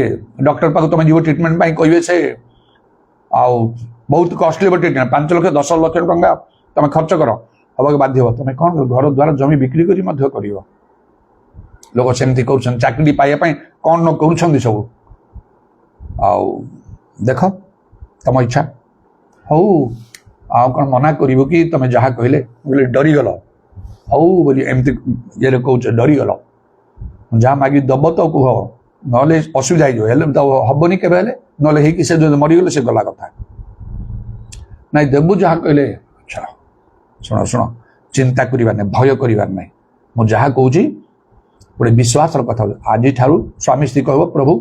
ଡକ୍ଟର ପାଖକୁ ତମେ ଯିବ ଟ୍ରିଟମେଣ୍ଟ ପାଇଁ, କହିବେ ସେ ଆଉ ବହୁତ କଷ୍ଟଲି ହେବ ଟ୍ରିଟମେଣ୍ଟ, 5 ଲକ୍ଷ 10 ଲକ୍ଷ ଟଙ୍କା ତମେ ଖର୍ଚ୍ଚ କର, ହବାକୁ ବାଧ୍ୟ ହେବ। ତମେ କ'ଣ ଘର ଦ୍ୱାର ଜମି ବିକ୍ରି କରି ମଧ୍ୟ କରିବ। ଲୋକ ସେମିତି କରୁଛନ୍ତି ଚାକିରି ପାଇବା ପାଇଁ, କ'ଣ ନ କରୁଛନ୍ତି ସବୁ। ଆଉ ଦେଖ ତମ ଇଚ୍ଛା ହଉ, ଆଉ କ'ଣ ମନା କରିବ କି? ତମେ ଯାହା କହିଲେ ବୋଲେ ଡରିଗଲ, ହଉ ବୋଲି ଏମିତି ଇଏରେ କହୁଛ, ଡରିଗଲ। ଯାହା ମାଗି ଦବ ତ କୁହ, ନହେଲେ ଅସୁବିଧା ହେଇଯିବ। ହେଲେ ତ ହବନି କେବେ ହେଲେ, ନହେଲେ ହେଇକି ସେ ଯଦି ମରିଗଲେ ସେ ଗଲା କଥା। ନାଇଁ ଦେବୁ ଯାହା କହିଲେ। ଆଚ୍ଛା ଶୁଣ ଶୁଣ, ଚିନ୍ତା କରିବାର ନାହିଁ, ଭୟ କରିବାର ନାହିଁ। ମୁଁ ଯାହା କହୁଛି ଗୋଟେ ବିଶ୍ୱାସର କଥା। ଆଜିଠାରୁ ସ୍ୱାମୀ ସ୍ତ୍ରୀ କହିବ, ପ୍ରଭୁ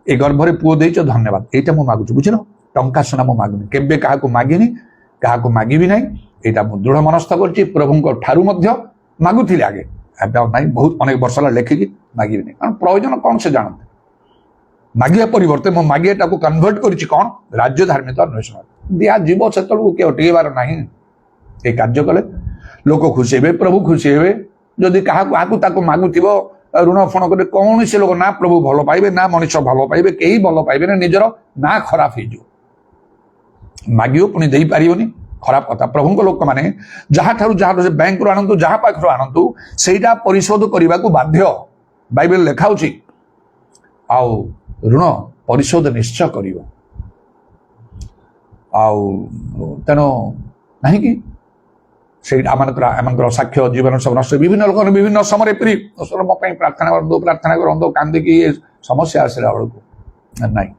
ଏ ଗର୍ଭରେ ପୁଅ ଦେଇଛ ଧନ୍ୟବାଦ, ଏଇଟା ମୁଁ ମାଗୁଛି। ବୁଝିଲ, ଟଙ୍କା ସୁନା ମୁଁ ମାଗୁନି, କେବେ କାହାକୁ ମାଗିନି, କାହାକୁ ମାଗିବି ନାହିଁ। ଏଇଟା ମୁଁ ଦୃଢ଼ ମନସ୍ଥ କରିଛି। ପ୍ରଭୁଙ୍କ ଠାରୁ ମଧ୍ୟ ମାଗୁଥିଲି ଆଗେ, ଏବେ ଆଉ ନାହିଁ। ବହୁତ ଅନେକ ବର୍ଷ ହେଲା ଲେଖିକି ମାଗିବି ନାହିଁ, କାରଣ ପ୍ରୟୋଜନ କ'ଣ ସେ ଜାଣନ୍ତି। ମାଗିବା ପରିବର୍ତ୍ତେ ମୁଁ ମାଗିବାଟାକୁ କନଭର୍ଟ କରିଛି କ'ଣ? ରାଜ୍ୟ ଧାର୍ମିକ ଅନ୍ୱେଷଣ ଦିଆଯିବ। ସେତେବେଳକୁ କିଏ ଅଟକେଇବାର ନାହିଁ। ଏ କାର୍ଯ୍ୟ କଲେ ଲୋକ ଖୁସି ହେବେ, ପ୍ରଭୁ ଖୁସି ହେବେ। ଯଦି କାହାକୁ ତାକୁ ମାଗୁଥିବ, ଋଣ ଫଣ କଲେ କୌଣସି ଲୋକ ନା ପ୍ରଭୁ ଭଲ ପାଇବେ, ନା ମଣିଷ ଭଲ ପାଇବେ, କେହି ଭଲ ପାଇବେନି, ନିଜର ନା ଖରାପ ହେଇଯିବ। ମାଗିବ ପୁଣି ଦେଇପାରିବନି, ଖରାପ କଥା। ପ୍ରଭୁଙ୍କ ଲୋକମାନେ ଯାହାଠାରୁ ସେ ବ୍ୟାଙ୍କରୁ ଆଣନ୍ତୁ, ଯାହା ପାଖରୁ ଆଣନ୍ତୁ, ସେଇଟା ପରିଶୋଧ କରିବାକୁ ବାଧ୍ୟ। ବାଇବେଲ ଲେଖା ହେଉଛି, ଆଉ ଋଣ ପରିଶୋଧ ନିଶ୍ଚୟ କରିବ। ଆଉ ତେଣୁ କାହିଁକି ସେଇଟା ଆମମାନଙ୍କର ସାକ୍ଷ୍ୟ ଜୀବନ ସବୁ ନଷ୍ଟ। ବିଭିନ୍ନ ଲୋକ ବିଭିନ୍ନ ସମୟରେ ମୋ ପାଇଁ ପ୍ରାର୍ଥନା କରନ୍ତୁ କାନ୍ଦିକି ସମସ୍ୟା ଆସିଲା ବେଳକୁ ନାହିଁ।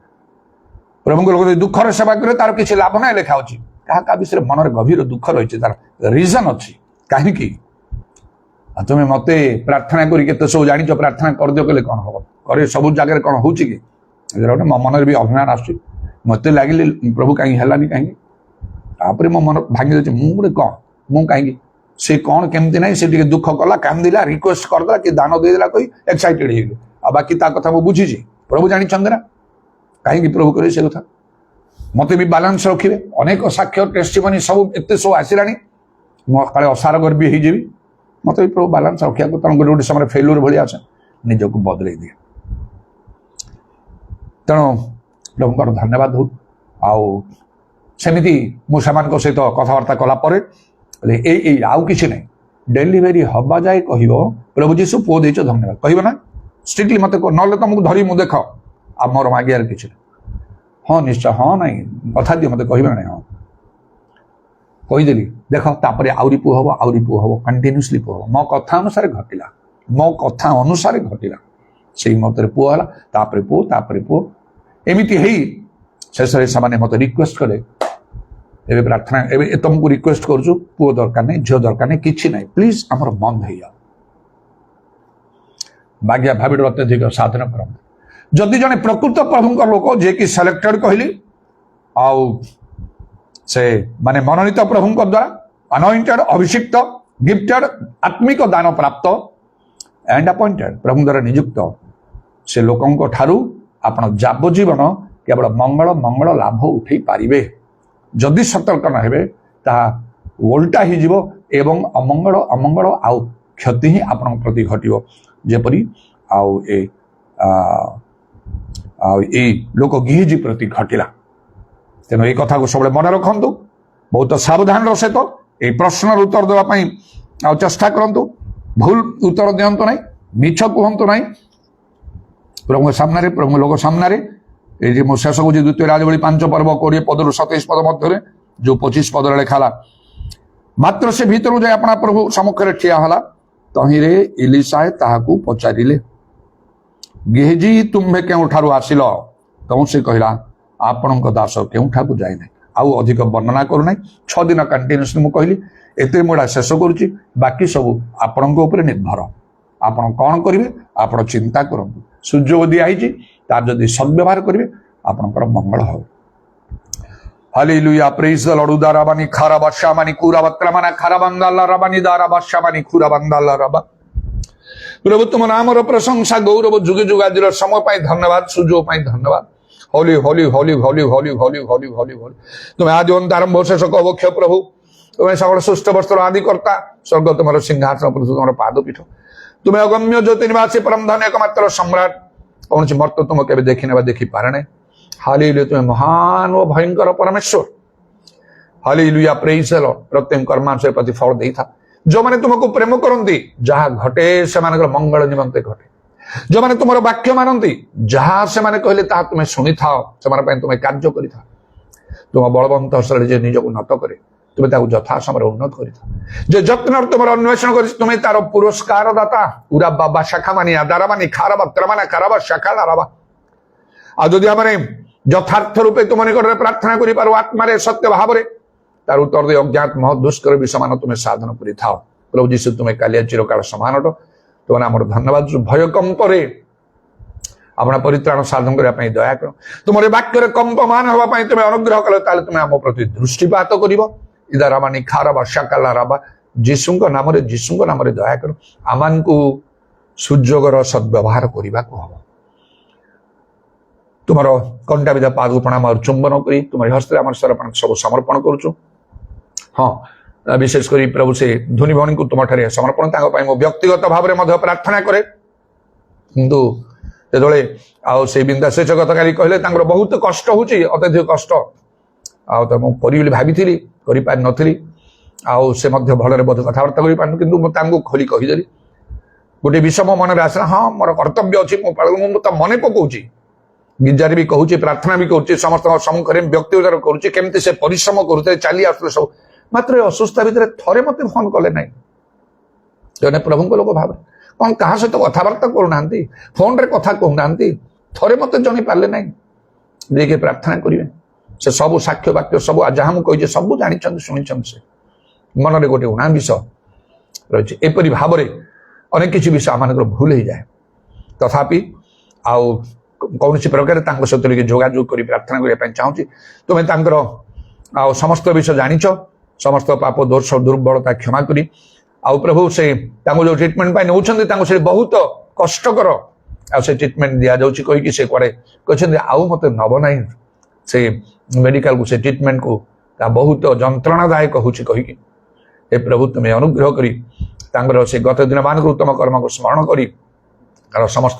ପ୍ରଭୁଙ୍କ ଲୋକ ଯଦି ଦୁଃଖର ସେବା କରେ ତାର କିଛି ଲାଭ ନାହିଁ ଲେଖା ଅଛି। କାହା ବିଷୟରେ ମନରେ ଗଭୀର ଦୁଃଖ ରହିଛି, ତାର ରିଜନ ଅଛି। କାହିଁକି ତୁମେ ମତେ ପ୍ରାର୍ଥନା କରି କେତେ ସବୁ ଜାଣିଛ, ପ୍ରାର୍ଥନା କରିଦିଅ କହିଲେ କ'ଣ ହବ? ଘରେ ସବୁ ଜାଗାରେ କ'ଣ ହଉଛି କି? ଗୋଟେ ମୋ ମନରେ ବି ଅଭିମାନ ଆସୁଛି। ମତେ ଲାଗିଲେ ପ୍ରଭୁ କାହିଁକି ହେଲାନି, କାହିଁକି? ତାପରେ ମୋ ମନ ଭାଙ୍ଗି ଯାଉଛି, ମୁଁ ଗୋଟେ କ'ଣ, ମୁଁ କାହିଁକି? ସେ କ'ଣ କେମିତି ନାହିଁ, ସେ ଟିକେ ଦୁଃଖ କଲା, କାନ୍ଦିଲା, ରିକ୍ୱେଷ୍ଟ କରିଦେଲା, କି ଦାନ ଦେଇଦେଲା, କହି ଏକ୍ସାଇଟେଡ ହେଇଗଲି। ଆଉ ବାକି ତା କଥା ମୁଁ ବୁଝିଛି, ପ୍ରଭୁ ଜାଣିଛନ୍ତି ନା କାହିଁକି ପ୍ରଭୁ କରିବେ ସେ କଥା। ମତେ ବି ବାଲାନ୍ସ ରଖିବେ। ଅନେକ ସାକ୍ଷ୍ୟ ଟେଷ୍ଟିମନି ସବୁ ଏତେ ସବୁ ଆସିଲାଣି, ମୁଁ କାଳେ ଅସାର ଗର୍ବୀ ହେଇଯିବି। ମତେ ବି ପ୍ରଭୁ ବାଲାନ୍ସ ରଖିବାକୁ ତେଣୁ ଗୋଟେ ସମୟରେ ଫେଲୁର ଭଳିଆ ଅଛ, ନିଜକୁ ବଦଳେଇ ଦିଏ। ତେଣୁ ପ୍ରଭୁଙ୍କର ଧନ୍ୟବାଦ ହଉ। ଆଉ ସେମିତି ମୁଁ ସେମାନଙ୍କ ସହିତ କଥାବାର୍ତ୍ତା କଲା ପରେ ଏଇ ଆଉ କିଛି ନାହିଁ, ଡେଲିଭରି ହବା ଯାଏ କହିବ, ପ୍ରଭୁ ଯୀଶୁ ପୁଅ ଦେଇଛ ଧନ୍ୟବାଦ, କହିବ ନା ଷ୍ଟ୍ରିକ୍ଟଲି ମତେ, ନହେଲେ ତମକୁ ଧରି ମୁଁ ଦେଖ ଆଉ ମୋର ମାଗିବାର କିଛି ନାହିଁ। ହଁ ନିଶ୍ଚୟ, ହଁ ନାହିଁ କଥା ଦିଅ ମତେ, କହିବ ନାହିଁ। ହଁ କହିଦେଲି, ଦେଖ ତାପରେ ଆହୁରି ପୁଅ ହବ, ଆହୁରି ପୁଅ ହବ, କଣ୍ଟିନ୍ୟୁସଲି ପୁଅ ହବ। ମୋ କଥା ଅନୁସାରେ ଘଟିଲା, ମୋ କଥା ଅନୁସାରେ ଘଟିଲା। ସେଇ ମତରେ ପୁଅ ହେଲା, ତାପରେ ପୁଅ, ତାପରେ ପୁଅ, ଏମିତି ହେଇ ଶେଷରେ ସେମାନେ ମତେ ରିକ୍ୱେଷ୍ଟ କଲେ, ଏବେ ପ୍ରାର୍ଥନା, ଏବେ ତମକୁ ରିକ୍ୱେଷ୍ଟ କରୁଛୁ, ପୁଅ ଦରକାର ନାହିଁ, ଝିଅ ଦରକାର ନାହିଁ, କିଛି ନାହିଁ, ପ୍ଲିଜ ଆମର ବନ୍ଦ ହେଇଯାଉ। ମାଗିବା ଭାବିର ଅତ୍ୟଧିକ ସାଧନ କରନ୍ତୁ। ଯଦି ଜଣେ ପ୍ରକୃତ ପ୍ରଭୁଙ୍କ ଲୋକ, ଯିଏକି ସିଲେକ୍ଟେଡ କହିଲି, ଆଉ ସେ ମାନେ ମନୋନୀତ ପ୍ରଭୁଙ୍କ ଦ୍ୱାରା, ଅନଏଣ୍ଟେଡ, ଅଭିଷିକ୍ତ, ଗିଫ୍ଟେଡ, ଆତ୍ମିକ ଦାନ ପ୍ରାପ୍ତ ଆଣ୍ଡ ଆପଏଣ୍ଟେଡ, ପ୍ରଭୁଙ୍କ ଦ୍ୱାରା ନିଯୁକ୍ତ, ସେ ଲୋକଙ୍କ ଠାରୁ ଆପଣ ଯାବଜୀବନ କେବଳ ମଙ୍ଗଳ ଲାଭ ଉଠେଇ ପାରିବେ। ଯଦି ସତର୍କ ନ ହେବେ ତାହା ଓଲଟା ହେଇଯିବ ଏବଂ ଅମଙ୍ଗଳ ଆଉ କ୍ଷତି ହିଁ ଆପଣଙ୍କ ପ୍ରତି ଘଟିବ। ଯେପରି ଆଉ ଏଇ ଲୋକ ଗିହିଜି ପ୍ରତି ଘଟିଲା। ତେଣୁ ଏଇ କଥାକୁ ସବୁବେଳେ ମନେ ରଖନ୍ତୁ, ବହୁତ ସାବଧାନର ସହିତ ଏଇ ପ୍ରଶ୍ନର ଉତ୍ତର ଦେବା ପାଇଁ ଆଉ ଚେଷ୍ଟା କରନ୍ତୁ। ଭୁଲ ଉତ୍ତର ଦିଅନ୍ତୁ ନାହିଁ, ମିଛ କୁହନ୍ତୁ ନାହିଁ। ପ୍ରଭୁଙ୍କ ସାମ୍ନାରେ, ପ୍ରଭୁଙ୍କ ଲୋକ ସାମ୍ନାରେ ये मु शेष कौच द्वितीय राजबली 5 पर्व 20 पदर 27 पद मध्य जो 25 पद लिखाला मात्र से भीतर जाए अपना प्रभु सम्मुखें ठिया हला तहिरे इलिशाए ताहाकू पचारिले गेहजी तुम्हें केउठारु आसिल तौ से कहला आपणक दास केउठाकू जाए ना आउ अधिक वर्णना करूना 6 दिन कंटिन्यूअसली मु कहली एते मुड़ा शेष करुच्ची बाकी सब आपणक ऊपर निर्भर आपण कौन करेंगे आपण चिंता करूँ सूर्य दिखाई तार जदि सद्व्यवहार करेंगे आपणकर मंगल हो हालेलुया प्रेज द लॉर्ड उदाराबानी खाराबाशामानी कुराबत्रमाना खाराबांदाला रबानी दाराबाशामानी खुराबांदाला रबा प्रभु तुम नामर प्रशंसा गौरव जुगे जुगादिर समय पाई धन्यवाद सुजोग पाई धन्यवाद होली होली होली होली होली होली होली होली होली तुम्हें आदि अंत आरंभ शेष अवक्ष प्रभु तुम्हें सकल सुष्ट वस्त्र आदि कर्ता स्वर्ग तुम सिंहासन तुम पादपीठ तुम्हें अगम्य ज्योतिनिवासी परम धन एकमात्र सम्राट कौन सी मर्त तुम के देखी ना देखी पारे ना हालेलुया तुम्हें महान व भयंकर परमेश्वर हालेलुया प्रेज द लॉर्ड प्रत्येक कर्मांश प्रतिफल दे था जो माने तुमको प्रेम करती जहाँ घटे से मंगल निमंते घटे जो माने तुम वाक्य मानती जहाँ से कहले ताहा तुम्हें शुणी था से तुम्हें कार्य करी था तुम बलवंत हस्ते निजक नत करे तुम्हें ताकू यथा समय उन्नत करी जे जत्न तुम अन्वेषण कर तुम्हें तार पुरस्कार दाता पूरा बाबा शाखा मानी आदारा मानी खाराबा त्रमाना खाराबा शाखा लाराबा आदि आम यथार्थ रूपे तुम निकट प्रार्थना कर आत्मारे सत्य भाव तार उत्तर दे अज्ञात महत दुष्कर विषमान तुम्हें साधन कर था प्रभु जीशु तुम्हें कालिया चिरकाल समान तुम आम धन्यवाद भय कंपरे अपना परित्राण साधन करने दया कर तुम वाक्य कंपमान हाँपाई तुम्हें अनुग्रह कल तुम्हें आम प्रति दृष्टिपात कर इदाराबानी खाराबा शाकाला राबा जीशुंक नाम दया कर आमान को सुजोगर सद्व्यवहार करने को हम तुम कंटा विधा पाद प्रणाम चुंबन कर तुम हस्ते आम सरपण सब समर्पण करुचु हाँ विशेष कर प्रभु से धुनी भणी को तुम ठारे समर्पण मो व्यक्तिगत भाव में प्रार्थना करे किंतु जो से बिंदा से गतकाली कहले बहुत कष्ट होची अत्यधिक कष्ट मुझे भाभी करी से भल बोध कथबार्ता कर खोली कहीदेली गोटे विषम मन में आसला हाँ मोर कर्तव्य अच्छी मुझे मन पकाऊँगी गिरजार भी कहूँ प्रार्थना भी करुच्ची समस्त सम्मुखें व्यक्तिगत करुच्ची केमती से परिश्रम करुते चली आसुले सब मात्र असुस्था भितर थरे मत फोन कले ना जने प्रभु को लोक भाव कौन क्या सहित कथबार्ता करूना फोन रे कथा कहूना थरे मत जन पारे ना देखिए प्रार्थना करेंगे से सब साक्ष्य वाक्य सब जहाँ मुझे सब जानी शुणी से मन में गोटे उणा विष रही एपरी भाव में अनेक किसी विषय आम भूल हो जाए तथापि आउ कौन प्रकार सहित जोगाजोग कर प्रार्थना करने चाहूँगी तुम्हें समस्त विषय जानिच समस्त पाप दोष दुर्बलता क्षमा करी आउ प्रभु से जो ट्रिटमेंट नौ से बहुत कष्टकर से ट्रिटमेंट दि जाऊँगी कहीकि से कड़े कहते आउ मत नब ना से मेडिकल को से ट्रिटमेंट को बहुत जंत्रणादायक हो कहीकि ए प्रभु तुम्हें अनुग्रह करी से गत दिन मान उत्तम कर्म को स्मरण करी समस्त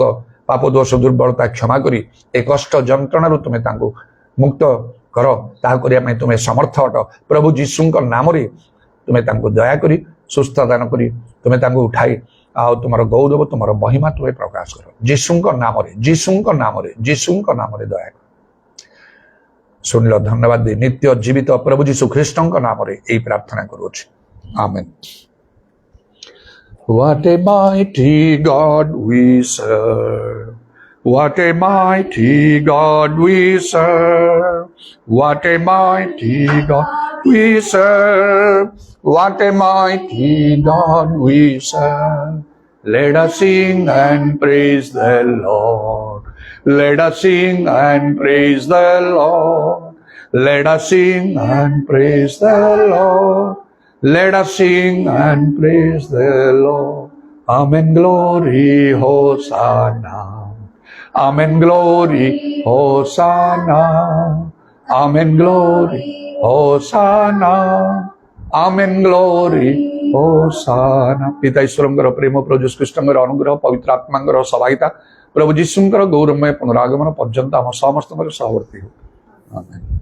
पाप दोष दुर्बलता क्षमा करी ए कष्ट जंत्रणा तुम्हें मुक्त कर ताकि तुम्हें समर्थ अट प्रभु जीशुंक नाम तुम्हें दया करी सुस्थ दान करी तुम्हें उठाई आ तुम गौरव तुम महिमा तुम्हें प्रकाश कर जीशुंक नाम दया कर सुनिल धन्यवाद दे नित्य जीवित प्रभु जीशु ख्रीष्टंक नाम यही प्रार्थना करुछि आमेन। What a mighty God we serve. What a mighty God we serve. What a mighty God we serve. What a mighty God we serve. Let us sing and praise the Lord. Let us sing and praise the Lord. Let us sing and praise the Lord. Let us sing and praise the Lord. Amen, glory, Hosanna. Amen, glory, Hosanna. Amen, glory, Hosanna. Amen, glory, Hosanna. पिता ईश्वर प्रेम प्रभु जीशु ख्रीष्टर अनुग्रह पवित्र आत्मा सहायता प्रभु जीशुंकर गौरवमय पुनरागमन पर्यंत आम समस्त सहवर्ती हो आमेन।